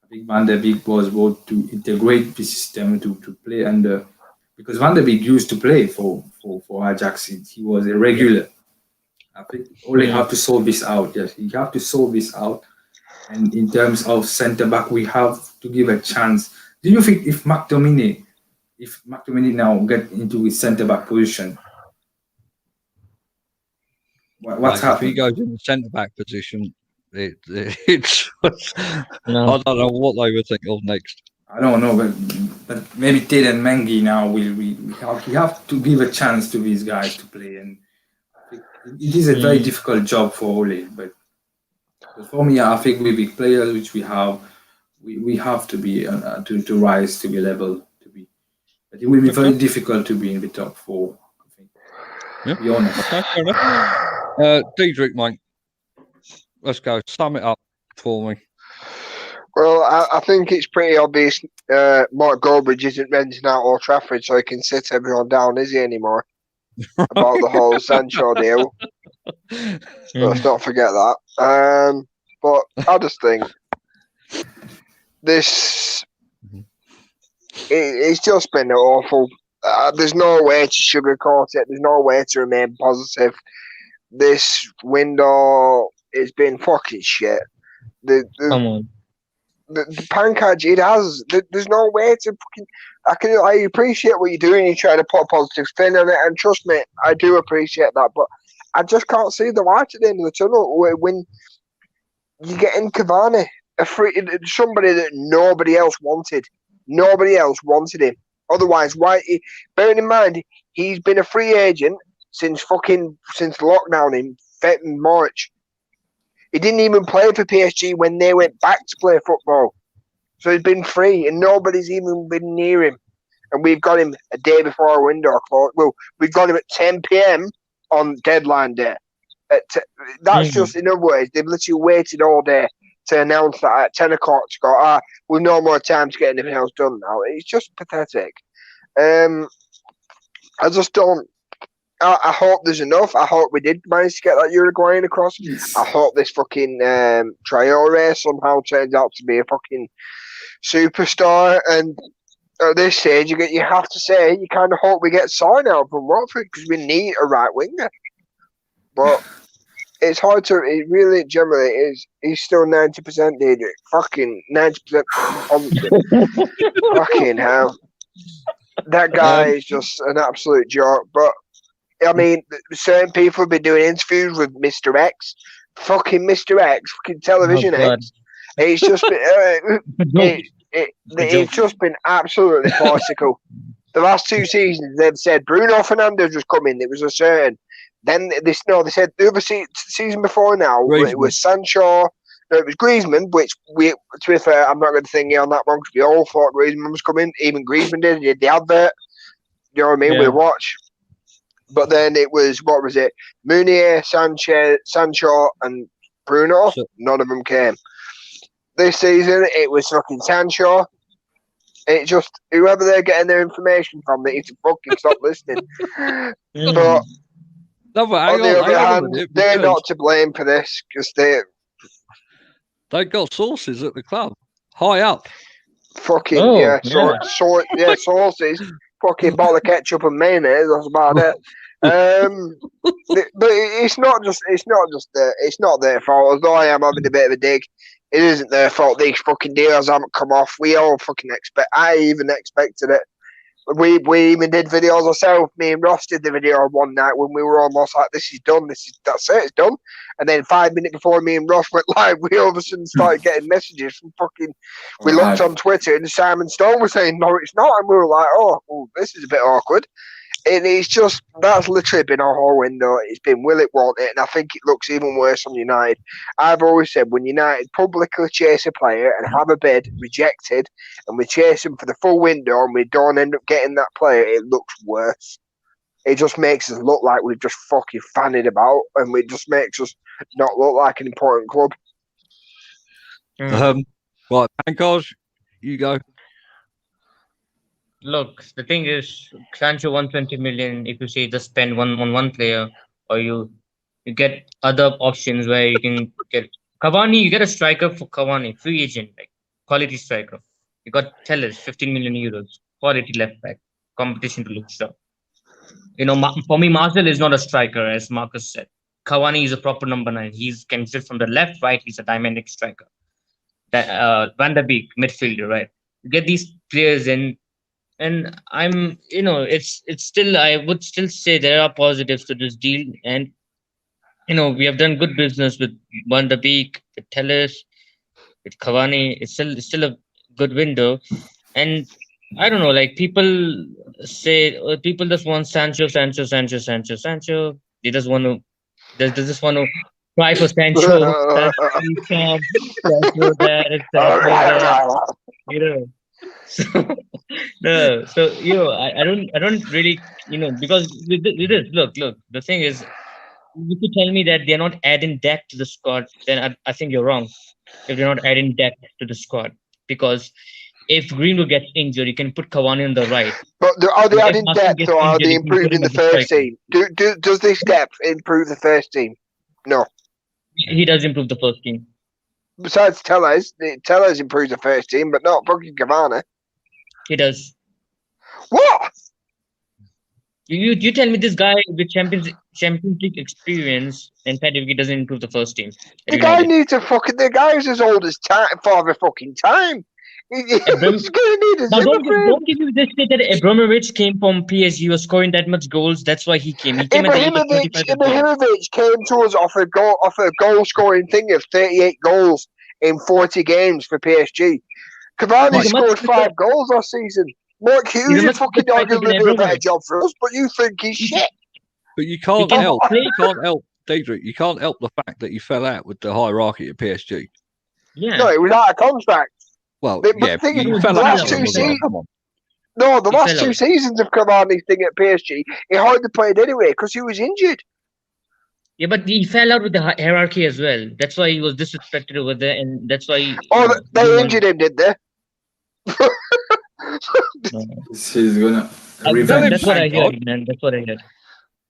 I think Van der Beek was brought to integrate the system to play under, because Van der Beek used to play for Ajax. He was a regular. I think only have to solve this out. Yes, you have to solve this out. And in terms of centre back, we have to give a chance. Do you think if McTominay now get into his centre back position, what's Like, if he happening? goes in the centre back position, it's No. I don't know what they would think of next. I don't know, but maybe Ted and Mengi now we have to give a chance to these guys to play, and I think it is a very difficult job for Ole. But for me, I think with the players which we have to be to rise to the level to be. But it will be very difficult to be in the top four. I think. Yeah. To be honest. Okay, fair enough. Diedrich, mate, let's go. Sum it up for me. Well, I think it's pretty obvious Mark Goldbridge isn't renting out Old Trafford so he can sit everyone down, is he, anymore? About the whole Sancho deal. Let's not forget that. But I just think this... It's just been awful. There's no way to sugarcoat it. There's no way to remain positive. This window has been fucking shit. Come on. The pancake, it has. There's no way to fucking. I appreciate what you're doing. You're trying to put a positive spin on it, and trust me, I do appreciate that. But I just can't see the light at the end of the tunnel when you get in Cavani, somebody that nobody else wanted. Nobody else wanted him. Otherwise, why? Bearing in mind, he's been a free agent since lockdown in March. He didn't even play for PSG when they went back to play football. So he's been free, and nobody's even been near him. And we've got him a day before our window close. Well, we've got him at 10 p.m. on deadline day. That's just, in other words, they've literally waited all day to announce that at 10 o'clock to go, we've no more time to get anything else done now. It's just pathetic. I just don't. I hope there's enough. I hope we did manage to get that Uruguayan across. Yes. I hope this fucking Traore somehow turns out to be a fucking superstar. And at this stage, you have to say you kind of hope we get Sarr now from Watford because we need a right winger. But it's hard to. It really generally is. He's still 90% Diedrich. Fucking 90% positive. Fucking hell. That guy is just an absolute joke. But I mean, certain people have been doing interviews with Mr. X. Fucking Mr. X. Fucking Television X. It's just been, it's just been absolutely farcical. The last two seasons, they've said Bruno Fernandes was coming. It was a certain. Then they said the other season before now, Griezmann. It was Sancho. No, it was Griezmann, which to be fair, I'm not going to think on that one because we all thought Griezmann was coming. Even Griezmann did the advert. You know what I mean? Yeah. We watch. But then it was, what was it? Meunier, Sancho, and Bruno. None of them came. This season, it was fucking Sancho. It just whoever they're getting their information from, they need to fucking stop listening. But No, but on hang the on, other hang on a hand, minute, they're because not to blame for this because they they got sources at the club, high up. fucking Oh, yeah. sauces, fucking bottle of ketchup and mayonnaise. That's about it. But it's not their fault. Although I am having a bit of a dig, it isn't their fault. These fucking deals haven't come off. We all fucking I even expected it. We even did videos ourselves. Me and Ross did the video one night when we were almost like, "This is done. That's it. It's done." And then 5 minutes before me and Ross went live, we all of a sudden started getting messages from fucking. We looked on Twitter and Simon Stone was saying, "No, it's not," and we were like, "Oh, well, this is a bit awkward." And it's just that's literally been our whole window. It's been will it, won't it? And I think it looks even worse on United. I've always said when United publicly chase a player and have a bid rejected, and we chase him for the full window and we don't end up getting that player, it looks worse. It just makes us look like we've just fucking fannied about, and it just makes us not look like an important club. Right, Pankaj, you go. Look, the thing is, Sancho 120 million. If you say just spend one player, or you get other options where you can get Cavani. You get a striker for Cavani, free agent, like quality striker. You got Tellers, 15 million euros, quality left back, competition to look sharp. For me, Marcel is not a striker, as Marcus said. Cavani is a proper number 9. He's can fit from the left, right. He's a dynamic striker. That Van der Beek, midfielder, right? You get these players in. And it's still, I would still say there are positives to this deal, and we have done good business with Van der Beek, with Telles, with Cavani. It's still a good window, and I don't know, like people say, people just want Sancho. They just want to, they just want to try for Sancho. Sancho there, Sancho there, you know. So, no, so I don't really, because with this, look, the thing is, if you tell me that they're not adding depth to the squad, then I think you're wrong. If they're not adding depth to the squad, because if Greenwood gets injured, you can put Cavani on the right. But are they If adding Martin depth gets or are injured, they you can put improving him the as a first striker. team? Does this depth improve the first team? No. He does improve the first team. Besides Tellez improves the first team, but not fucking Cavani. He does. What? You tell me this guy with Champions League experience and pedigree doesn't improve the first team. The guy needs a fucking. The guy's as old as father fucking time. He's gonna need a Now Zimmer frame. don't give me this shit that Abramovich came from PSG, was scoring that much goals. That's why he came. He came at the age of 35 as well. Ibrahimovic came to us off a goal scoring thing of 38 goals in 40 games for PSG. Cavani scored 5 goals last season. Mark Hughes is fucking not going to do a better job for us, but you think he's shit. But you can't help. You can't help, Diedrich. You can't help the fact that you fell out with the hierarchy at PSG. Yeah. No, it was out of contract. Well, But yeah, the thing is, you the fell out last with him two as well. seasons. Come on. No, the last 2 seasons of Cavani's thing at PSG, he hardly played anyway because he was injured. Yeah, but he fell out with the hierarchy as well. That's why he was disrespected over there, and that's why. They injured him, did they? He's gonna revenge. That's what I heard, man. That's what I heard.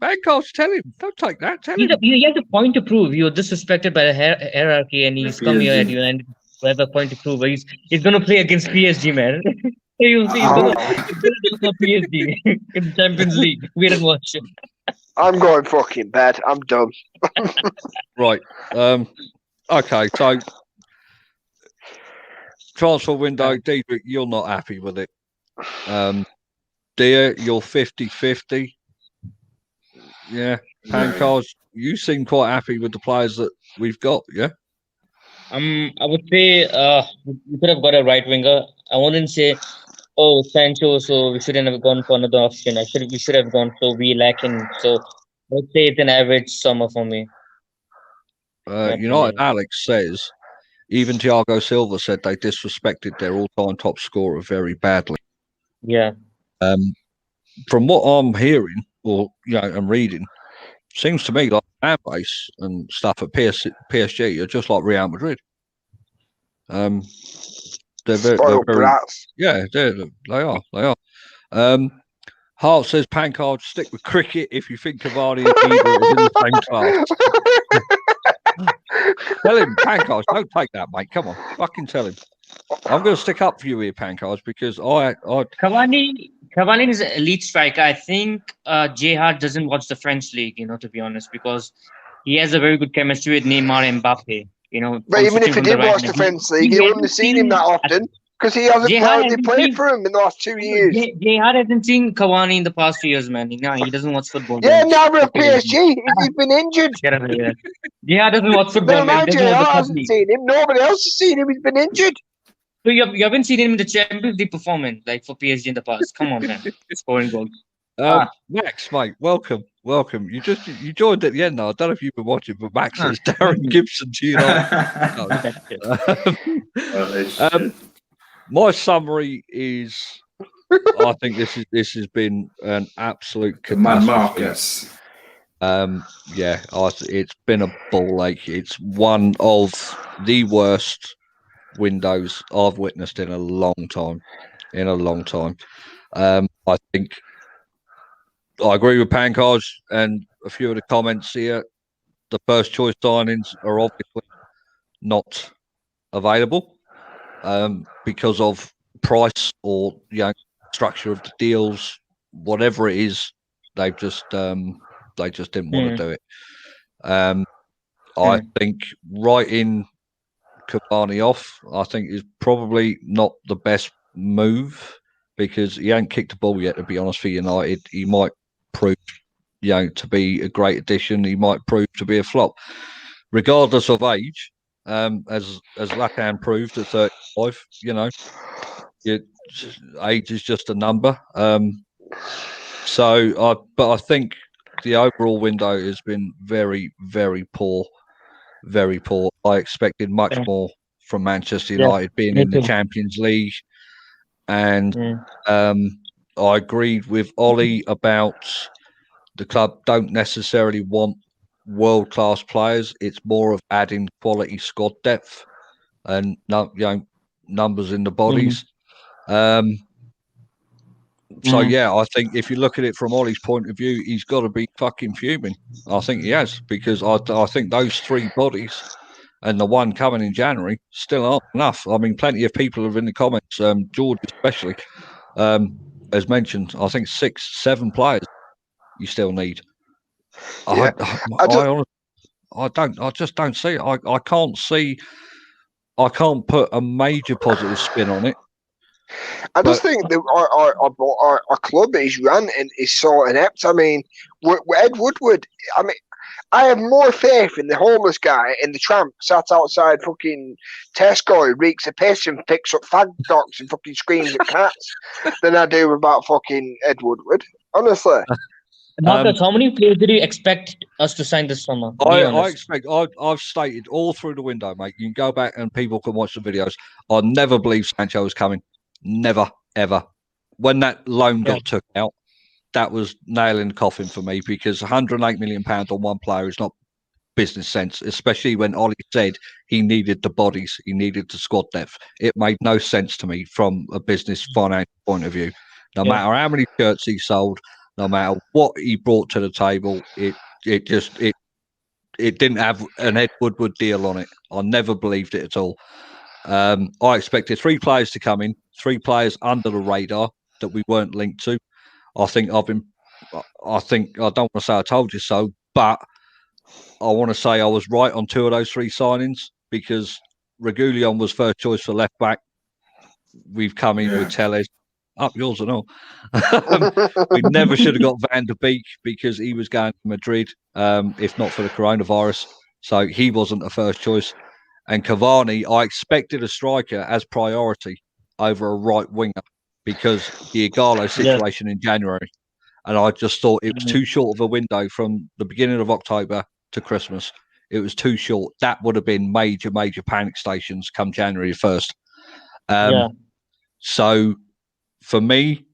Man, coach, tell him. Don't take that. Tell him. You have a point to prove. You're disrespected by the hierarchy, and he's come here at you and have a point to prove. He's going to play against PSG, man. You'll see he's going to do PSG in the Champions League. Wait and watch. I'm going fucking bad. I'm done. Right. Okay, so transfer window, Diedrich, you're not happy with it. Dear, you're 50-50. Yeah. Pankaj, you seem quite happy with the players that we've got, yeah? I would say we could have got a right winger. I wouldn't say, Sancho, so we shouldn't have gone for another option. We should have gone, so we lacking. So let's say it's an average summer for me. United Alex says, even Thiago Silva said they disrespected their all-time top scorer very badly. Yeah. From what I'm hearing, or I'm reading, seems to me like fan base and stuff at PSG are just like Real Madrid. they're Spoiled very brats. yeah, they are. Hart says Pankard, stick with cricket if you think Cavani and Eder is in the same class. Tell him, Pankard, don't take that, mate. Come on, fucking tell him. I'm going to stick up for you here, Pankard, because Cavani is an elite striker. I think Jay Hart doesn't watch the French league, to be honest, because he has a very good chemistry with Neymar and Mbappe. But even if he did watch the French league, he wouldn't have seen him that often because he hasn't played for him in the last 2 years. Jay Hart hasn't seen Cavani in the past 2 years, man. No, he doesn't watch football. Yeah, now we're at PSG. He's been injured. Get out of here. Jay Hart doesn't watch football. No, Jay Hart hasn't seen him. Nobody else has seen him. He's been injured. So you haven't seen him in the Champions League performance, like for PSG in the past. Come on, man. Scoring goals. Max, mate, welcome. You joined at the end now. I don't know if you've been watching, but Max says Darren Gibson to you. My summary is, I think this has been an absolute catastrophe. It's been a ball ache. It's one of the worst windows I've witnessed in a long time. I think I agree with Pankaj and a few of the comments here. The first choice signings are obviously not available because of price or structure of the deals, whatever it is. They just didn't want to do it. I think writing Cavani off, I think, is probably not the best move because he ain't kicked the ball yet. To be honest, for United, he might prove to be a great addition. He might prove to be a flop, regardless of age. As Lacan proved at 35, age is just a number. But I think the overall window has been very, very poor. Very poor. I expected much more from Manchester United being in the Champions League. And I agreed with Ollie about the club don't necessarily want world-class players. It's more of adding quality squad depth and numbers in the bodies. I think if you look at it from Ollie's point of view, he's got to be fucking fuming. I think he has, because I think those three bodies and the one coming in January still aren't enough. I mean, plenty of people have in the comments, George especially, has mentioned, I think 6-7 players you still need. Yeah. I just don't see it. I can't see. I can't put a major positive spin on it. I just think that our club is run and is so inept. I mean, Ed Woodward. I mean, I have more faith in the homeless guy in the tramp sat outside fucking Tesco who reeks of piss and picks up fag dogs and fucking screams at cats than I do about fucking Ed Woodward. Honestly. Marcus, how many players did you expect us to sign this summer? I've stated all through the window, mate. You can go back and people can watch the videos. I never believed Sancho was coming. Never, ever. When that loan got took out, that was nail in the coffin for me, because £108 million on one player is not business sense, especially when Ollie said he needed the bodies, he needed the squad depth. It made no sense to me from a business financial point of view. No matter how many shirts he sold, no matter what he brought to the table, it didn't have an Ed Woodward deal on it. I never believed it at all. I expected 3 players to come in, 3 players under the radar that we weren't linked to. I don't want to say I told you so, but I want to say I was right on 2 of those 3 signings, because Reguilon was first choice for left back. We've come in with Telles. Up yours and all. We never should have got Van der Beek, because he was going to Madrid, if not for the coronavirus. So he wasn't a first choice. And Cavani, I expected a striker as priority over a right winger, because the Igalo situation in January. And I just thought it was too short of a window from the beginning of October to Christmas. It was too short. That would have been major panic stations come January 1st. So for me,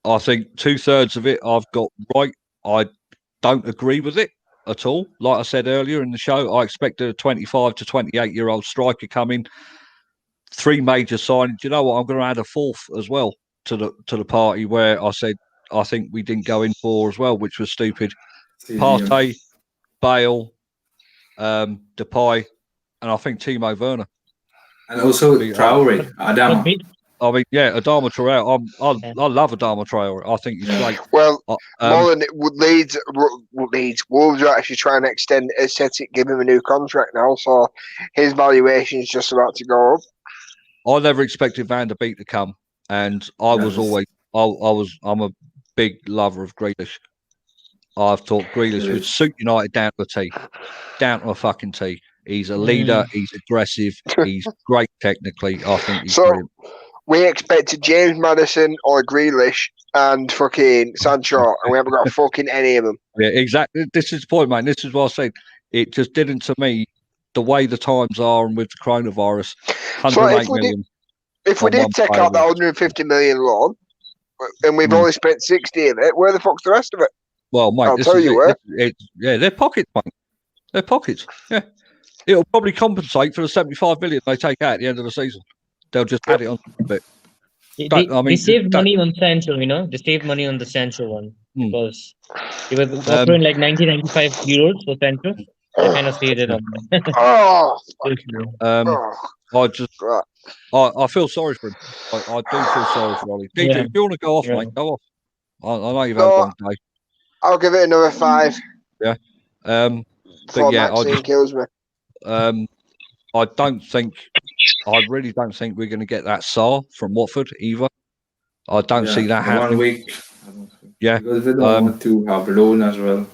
I think 2/3 of it I've got right. I don't agree with it at all. Like I said earlier in the show, I expected a 25 to 28-year-old striker coming. 3 major signings. You know what? I'm going to add a 4th as well to the party where I said I think we didn't go in for as well, which was stupid. Partey, Bale, Depay, and I think Timo Werner. And also Traore, Adama. I mean, yeah, Adama Traore. I love Adama Traore. I think he's great. Well, Mullen, Wolves are actually trying to extend Aesthetic, give him a new contract now, so his valuation is just about to go up. I never expected Van der Beek to come, and I'm a big lover of Grealish. I've thought Grealish would suit United down to a T, down to a fucking T. He's a leader. He's aggressive. He's great technically. I think he's brilliant. We expected James Maddison or Grealish and fucking Sancho, and we haven't got fucking any of them. Yeah, exactly. This is the point, mate. This is what I said. It just didn't to me, the way the times are and with the coronavirus, 108 million. If we did take out that 150 million loan, and we've only spent 60 of it, where the fuck's the rest of it? Well, mate, I'll tell you where. Their pockets, mate. Their pockets. Yeah. It'll probably compensate for the 75 million they take out at the end of the season. They'll just add it on a bit. They saved money on Sancho, They saved money on the Sancho one because they were offering like 95 euros for Sancho. They kind of saved it on. I feel sorry for him. I do feel sorry for Ollie. DJ, if you want to go off, mate, go off. I know you've had a long day. I'll give it another 5. Yeah. Before Maxine kills me. I really don't think we're going to get that Sarr from Watford either. I don't see that happening. 1 week. Yeah. Because they don't want to have loan as well.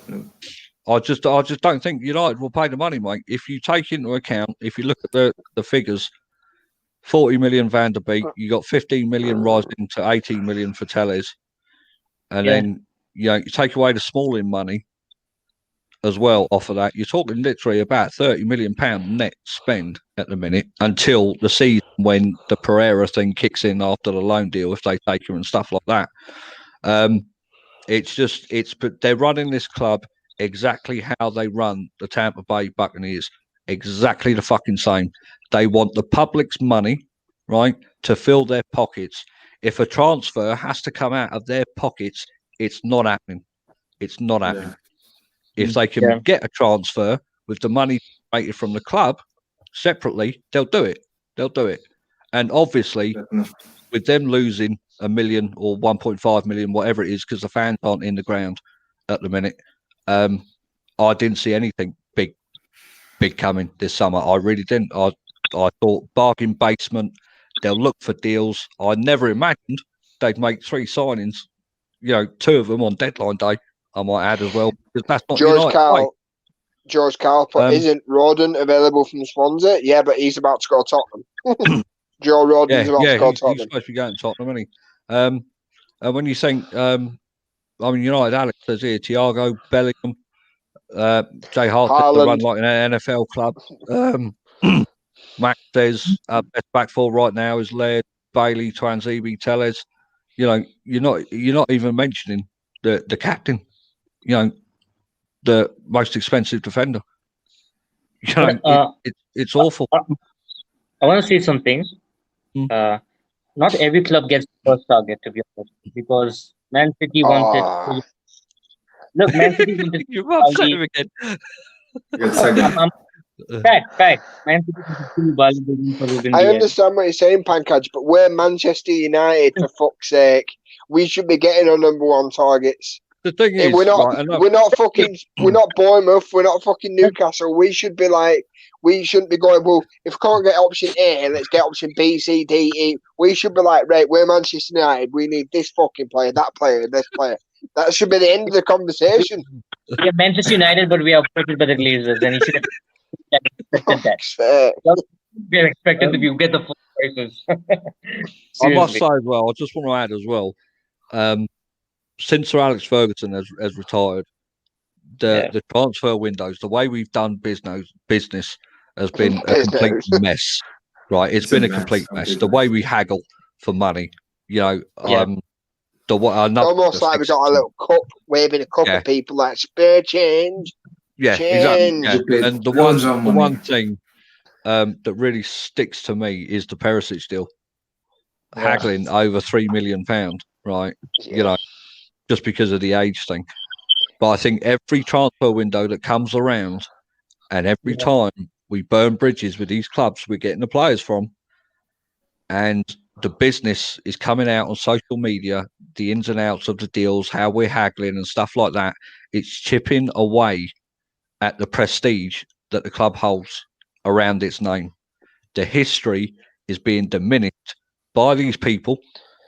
I just don't think United will pay the money, mate. If you take into account, if you look at the figures, 40 million Van der Beek, you got 15 million rising to 18 million for Telles, and then you take away the Smalling money as well off of that. You're talking literally about £30 million net spend at the minute until the season when the Pereira thing kicks in after the loan deal, if they take him and stuff like that. But they're running this club exactly how they run the Tampa Bay Buccaneers, exactly the fucking same. They want the public's money, right, to fill their pockets. If a transfer has to come out of their pockets, it's not happening. It's not happening. Yeah. If they can get a transfer with the money generated from the club separately, they'll do it. They'll do it. And obviously, with them losing $1 million or 1.5 million, whatever it is, because the fans aren't in the ground at the minute, I didn't see anything big coming this summer. I really didn't. I thought bargain basement, they'll look for deals. I never imagined they'd make 3 signings, 2 of them on deadline day, I might add as well, because that's not George Carl, isn't Rodden available from Swansea? Yeah, but he's about to go to Tottenham. Joe Rodden's about to go to Tottenham. He's supposed to be going to Tottenham, isn't he? And when you think, United, Alex says here, Thiago, Bellingham, Jay Hart, run like an NFL club. Max says best back 4 right now is Laird, Bailey, Twanzebe, Telles. You're not even mentioning the captain. The most expensive defender. It's awful. I want to say something. Not every club gets the first target, to be honest, because Man City wanted. Look, Man City wanted. You're upset him again. Fact. Man City I understand what you're saying, Pankaj, but we're Manchester United, for fuck's sake. We should be getting our number 1 targets. The thing is, we're not Bournemouth, we're not fucking Newcastle. We should be like, we shouldn't be going, well, if we can't get option A, let's get option B, C, D, E. We should be like, right, we're Manchester United, we need this fucking player, that player, this player. That should be the end of the conversation. We are Manchester United, but we are operated by the Glazers, and you should have expected that. We are expected to get the full prices. I must say as well, I just want to add as well, since Sir Alex Ferguson has retired, the transfer windows, the way we've done business has been a complete mess. Right, it's been a complete mess. The way we haggle for money, almost like we got a little cup, waving a cup at people like spare change. Yeah, change. Exactly. Yeah. And the one thing that really sticks to me is the Perisic deal, Yeah. haggling over £3 million, right? You know, just because of the age thing. But I think every transfer window that comes around, and every time we burn bridges with these clubs we're getting the players from, and the business is coming out on social media, the ins and outs of the deals, how we're haggling and stuff like that, it's chipping away at the prestige that the club holds around its name. The history is being diminished by these people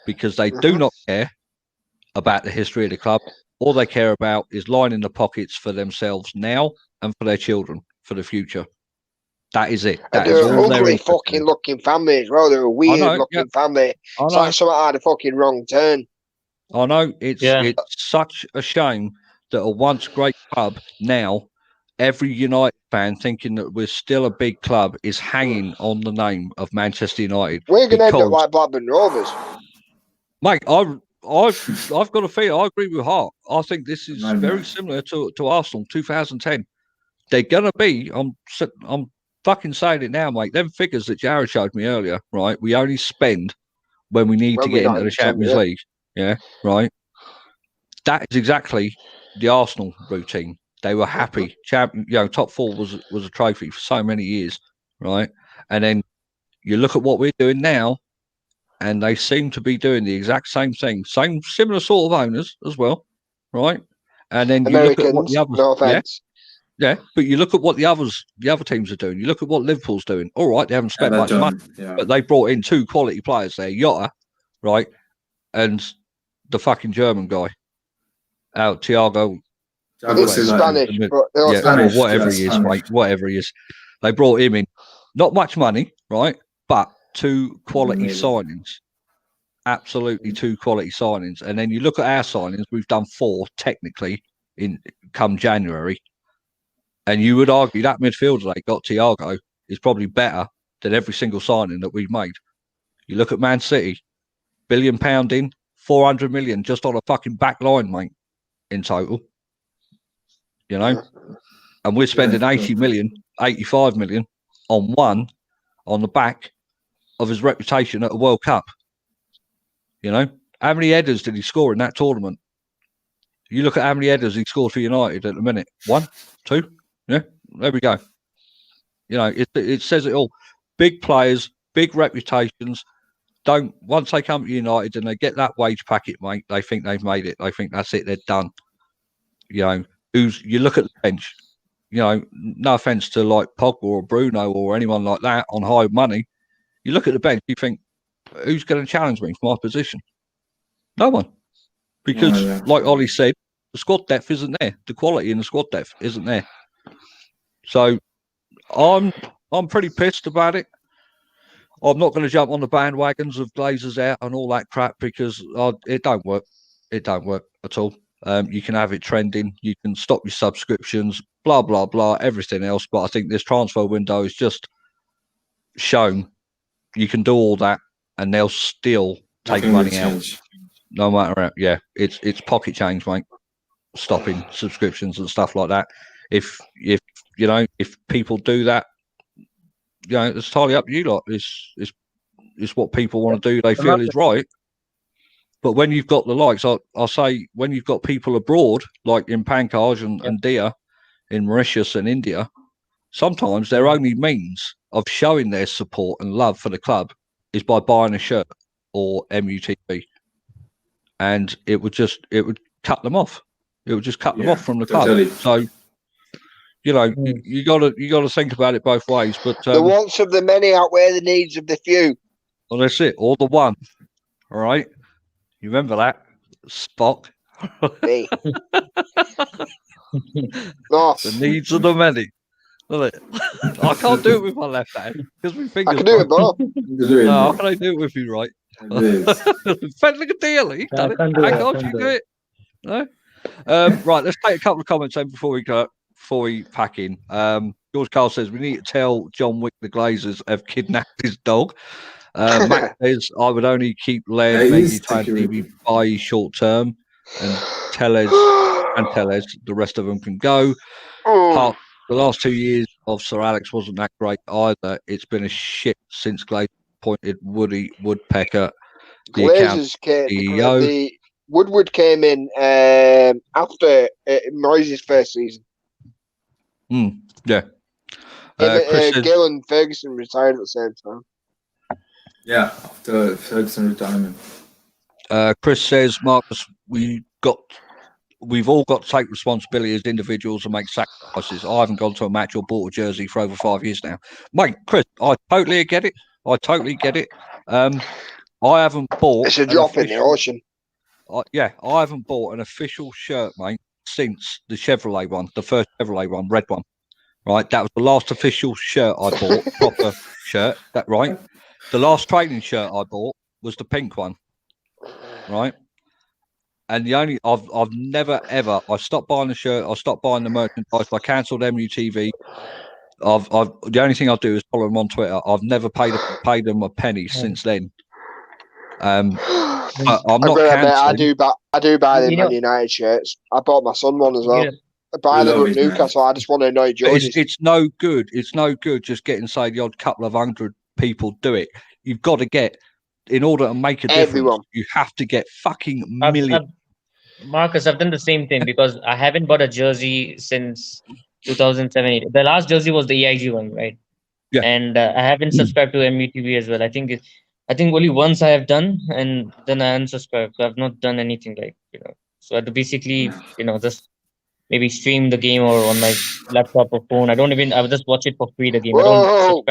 because they do not care about the history of the club. All they care about is lining the pockets for themselves now and for their children for the future. That is it. That And is they're all an they're ugly interested fucking in. looking family as well. They're a weird looking family. I It's know. like someone had a fucking wrong turn. I know. It's Yeah. such a shame that a once great club now, every United fan thinking that we're still a big club is hanging on the name of Manchester United. We're going to end up because, like Blackburn Rovers. mate, I've got a feeling. I agree with Hart. I think this is very similar to Arsenal 2010. They're gonna be. I'm fucking saying it now, mate. Them figures that Jared showed me earlier, right? We only spend when we need to get into the Champions League. Yeah, right. That is exactly the Arsenal routine. They were happy. Top four was a trophy for so many years, right? And then you look at what we're doing now, and they seem to be doing the exact same thing, similar sort of owners as well, right? And then you look at what the others, no offense. Yeah, but you look at what the other teams are doing. You look at what Liverpool's doing. All right, they haven't spent much money, but they brought in two quality players there, Jota, right, and the fucking German guy, Thiago. Spanish, but Spanish, whatever he is, mate, whatever he is. They brought him in, not much money, right, but two quality signings, absolutely two quality signings. And then you look at our signings; we've done 4 technically in come January. And you would argue that midfielder they got, Thiago, is probably better than every single signing that we've made. You look at Man City, £1 billion in, 400 million just on a fucking back line, mate, in total. You know? And we're spending 80 million, 85 million on one on the back of his reputation at a World Cup. You know? How many headers did he score in that tournament? You look at how many headers he scored for United at the minute. 1, 2. Yeah, there we go. You know, it says it all. Big players, big reputations. Once they come to United and they get that wage packet, mate, they think they've made it. They think that's it. They're done. You know, you look at the bench. You know, no offense to like Pogba or Bruno or anyone like that on high money. You look at the bench, you think, who's going to challenge me for my position? No one, because like Ollie said, the squad depth isn't there. The quality in the squad depth isn't there. So I'm pretty pissed about it. I'm not going to jump on the bandwagons of Glazers out and all that crap because it don't work. It don't work at all. You can have it trending. You can stop your subscriptions, blah, blah, blah, everything else. But I think this transfer window is just shown you can do all that and they'll still take money out. No matter how. Yeah, it's pocket change, mate. Stopping subscriptions and stuff like that. If people do that, you know, it's entirely up to you lot. It's what people want to do. They feel is right. But when you've got the likes, I'll say, when you've got people abroad, like in Pankaj and Dia, in Mauritius and India, sometimes their only means of showing their support and love for the club is by buying a shirt or MUTV. And it would cut them off. It would just cut them off from the club. So, you know, you got to think about it both ways. But the wants of the many outweigh the needs of the few. Well, that's it. Or the one. All right. You remember that, Spock? Me. No. The needs of the many. I can't do it with my left hand because my fingers. I can do it both. No, how can I do it with you right? Fed like a deal. You done it. How can't you do it? No. Right. Let's take a couple of comments then before we pack in. George Carl says we need to tell John Wick the Glazers have kidnapped his dog. Matt says I would only keep Laird Mengi by short term and Tellez, the rest of them can go. The last 2 years of Sir Alex wasn't that great either. It's been a shit since Glazer appointed Woody Woodpecker the account Glazers came. CEO. The Woodward came in after Moyes' first season. Yeah. Chris Gill and Ferguson retired at the same time. Yeah, after Ferguson retirement. Chris says, Marcus, we've all got to take responsibility as individuals and make sacrifices. I haven't gone to a match or bought a jersey for over 5 years now. Mate, Chris, I totally get it. I haven't bought. It's a drop in the ocean. I haven't bought an official shirt, mate, since the Chevrolet one, the first Chevrolet one, red one. Right, that was the last official shirt I bought, proper shirt. That right. The last training shirt I bought was the pink one. Right. And I've never ever I stopped buying the shirt, I stopped buying the merchandise, I cancelled MUTV. The only thing I do is follow them on Twitter. I've never paid them a penny since then. I'm not cancelling. I do buy the Man United shirts. I bought my son one as well. Yeah. I buy them at Newcastle. I just want to annoy Georges. It's no good. It's no good just getting, say, the odd couple of hundred people do it. You've got to get, in order to make a difference, you have to get fucking millions. Marcus, I've done the same thing because I haven't bought a jersey since 2007. The last jersey was the EIG one, right? Yeah. And I haven't subscribed to MUTV as well. I think only once I have done, and then I unsubscribed. So I've not done anything So I had to basically, just maybe stream the game or on my laptop or phone. I would just watch it for free, the game. Whoa,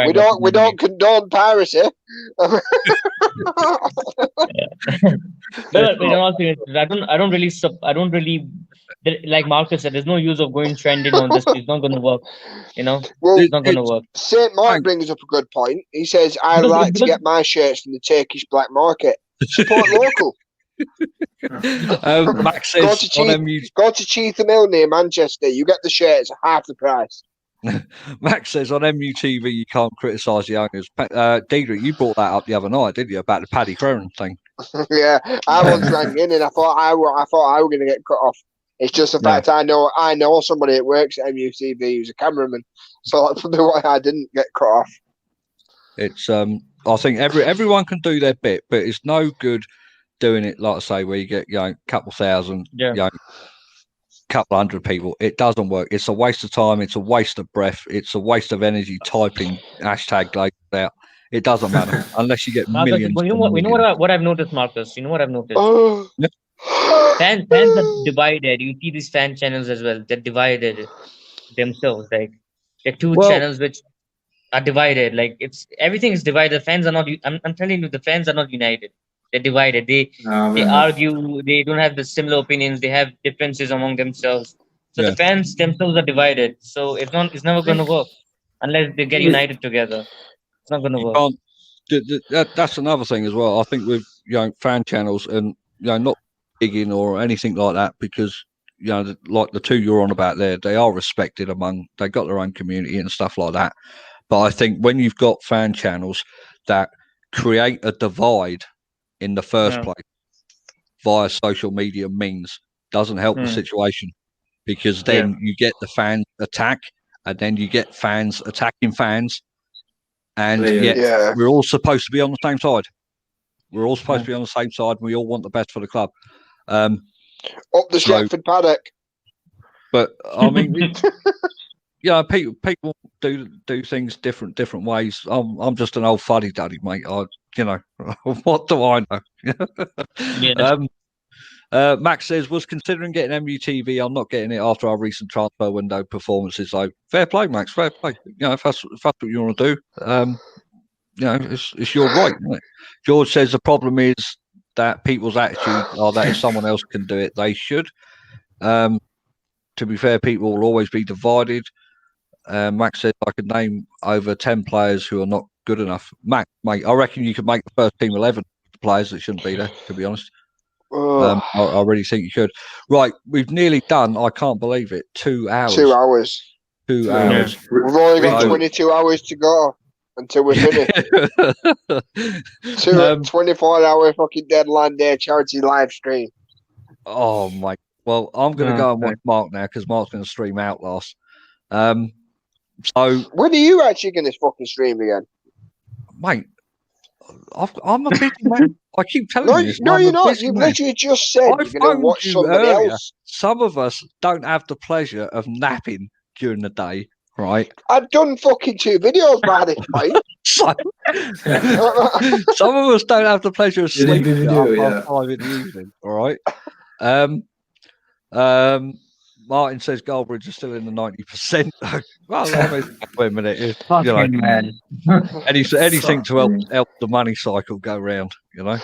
we don't condone piracy. But in all seriousness, I don't really like Marcus said, there's no use of going trending on this. It's not going to work. Well, it's not going to work. St. Mark brings up a good point. He says, I like to get my shirts from the Turkish black market. Support local. Max says go to Cheetham Hill near Manchester. You get the shirts at half the price. Max says on MUTV you can't criticise the owners. Deidre, you brought that up the other night, didn't you, about the Paddy Crowden thing? Yeah, I once rang in and I thought I were going to get cut off. It's just the fact I know somebody that works at MUTV who's a cameraman, so that's the way I didn't get cut off. It's I think everyone can do their bit, but it's no good doing it, like I say, where you get a couple thousand, couple hundred people. It doesn't work. It's a waste of time. It's a waste of breath. It's a waste of energy typing #Glazers out. It doesn't matter unless you get millions. Well, you know what I've noticed, Marcus. You know what I've noticed. Fans are divided. You see these fan channels as well. They're divided themselves. Like there are two channels which are divided. Like everything is divided. Fans are not. I'm telling you, the fans are not united. They're divided. They argue. They don't have the similar opinions. They have differences among themselves. So the fans themselves are divided. So it's never going to work unless they get united together. It's not going to work. That's another thing as well. I think with fan channels and not digging or anything like that, because like the two you're on about there, they are respected they got their own community and stuff like that. But I think when you've got fan channels that create a divide in the first place via social media means, doesn't help the situation, because then you get the fans attack, and then you get fans attacking fans, and we're all supposed to be on the same side. We're all supposed to be on the same side, and we all want the best for the club. Up the Stretford paddock. But I mean, people do things different ways. I'm just an old fuddy duddy, mate. What do I know? Max says, was considering getting MUTV. I'm not getting it after our recent transfer window performances. So fair play, Max. Fair play. If that's what you want to do, it's your right, isn't it? George says the problem is that people's attitude are that if someone else can do it, they should. To be fair, people will always be divided. Max said I could name over 10 players who are not good enough. Max, mate, I reckon you could make the first team 11 players that shouldn't be there, to be honest. I really think you could. Right, we've nearly done, I can't believe it, 2 hours. 2 hours. 2 hours. We've only got 22 hours to go until we're finished. 24-hour fucking deadline day charity live stream. Oh, mate. Well, I'm going to go and watch Mark now, because Mark's going to stream Outlast. So, when are you actually going to fucking stream again? mate, I'm a busy man. I keep telling No, you this. no, I'm you're a not. busy You've man. literally just said I you're going to phoned watch you somebody earlier. else. Some of us don't have the pleasure of napping during the day, right? I've done fucking 2 videos by this point. So, some of us don't have the pleasure of You did sleeping the video, at 5 in the evening. All right. Martin says Goldbridge is still in the 90%. Well, I mean, wait a minute. You know, Fucking man. anything to help the money cycle go round. You know.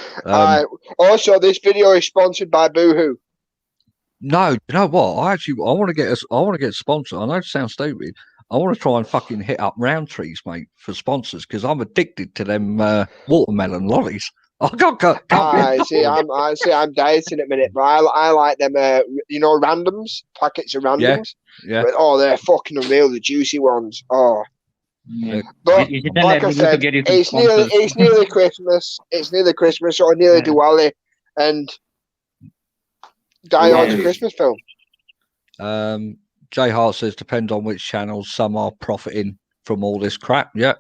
Also, this video is sponsored by Boohoo. No, you know what? I want to get a sponsor. I know it sounds stupid. I want to try and fucking hit up Roundtrees, mate, for sponsors because I'm addicted to them watermelon lollies. I can't I'm dieting at the minute, but I like them. Randoms, packets of randoms. Yeah. But, they're fucking unreal. The juicy ones. Oh. Yeah. But You should tell like I everyone to said, get you some it's nearly Christmas. It's nearly Christmas or nearly Diwali, and Die Hard's a Christmas film. Jay Hart says depends on which channels. Some are profiting from all this crap. Yeah.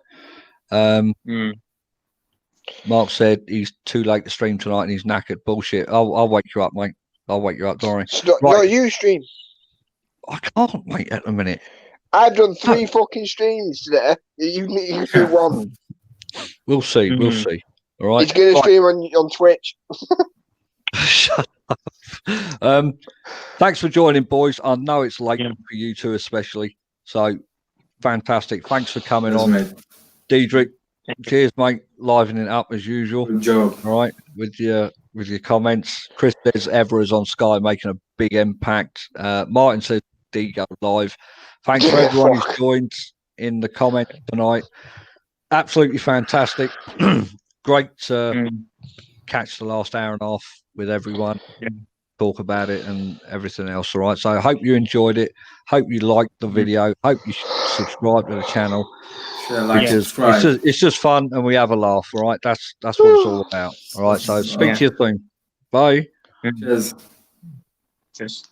Mark said he's too late to stream tonight and he's knackered. Bullshit. I'll wake you up, mate. I'll wake you up. Don't worry. No, you stream. I can't wait at the minute. I've done 3 fucking streams today. You need to do 1. We'll see. We'll see. All right. He's going to stream on Twitch. Shut up. Thanks for joining, boys. I know it's late for you two, especially. So fantastic. Thanks for coming on, mate. Diedrich. Cheers, mate. Livening it up as usual. Good job. All right, with your comments. Chris says Evera's on Sky making a big impact. Martin says D go live. Thanks for everyone who's joined in the comments tonight. Absolutely fantastic. Great to catch the last hour and a half with everyone. Talk about it and everything else. All right. So I hope you enjoyed it. Hope you liked the video. Hope you subscribe to the channel. Share, like, Because it's just fun and we have a laugh. All right. That's what it's all about. All right. So speak to you soon. Bye. Cheers. Cheers.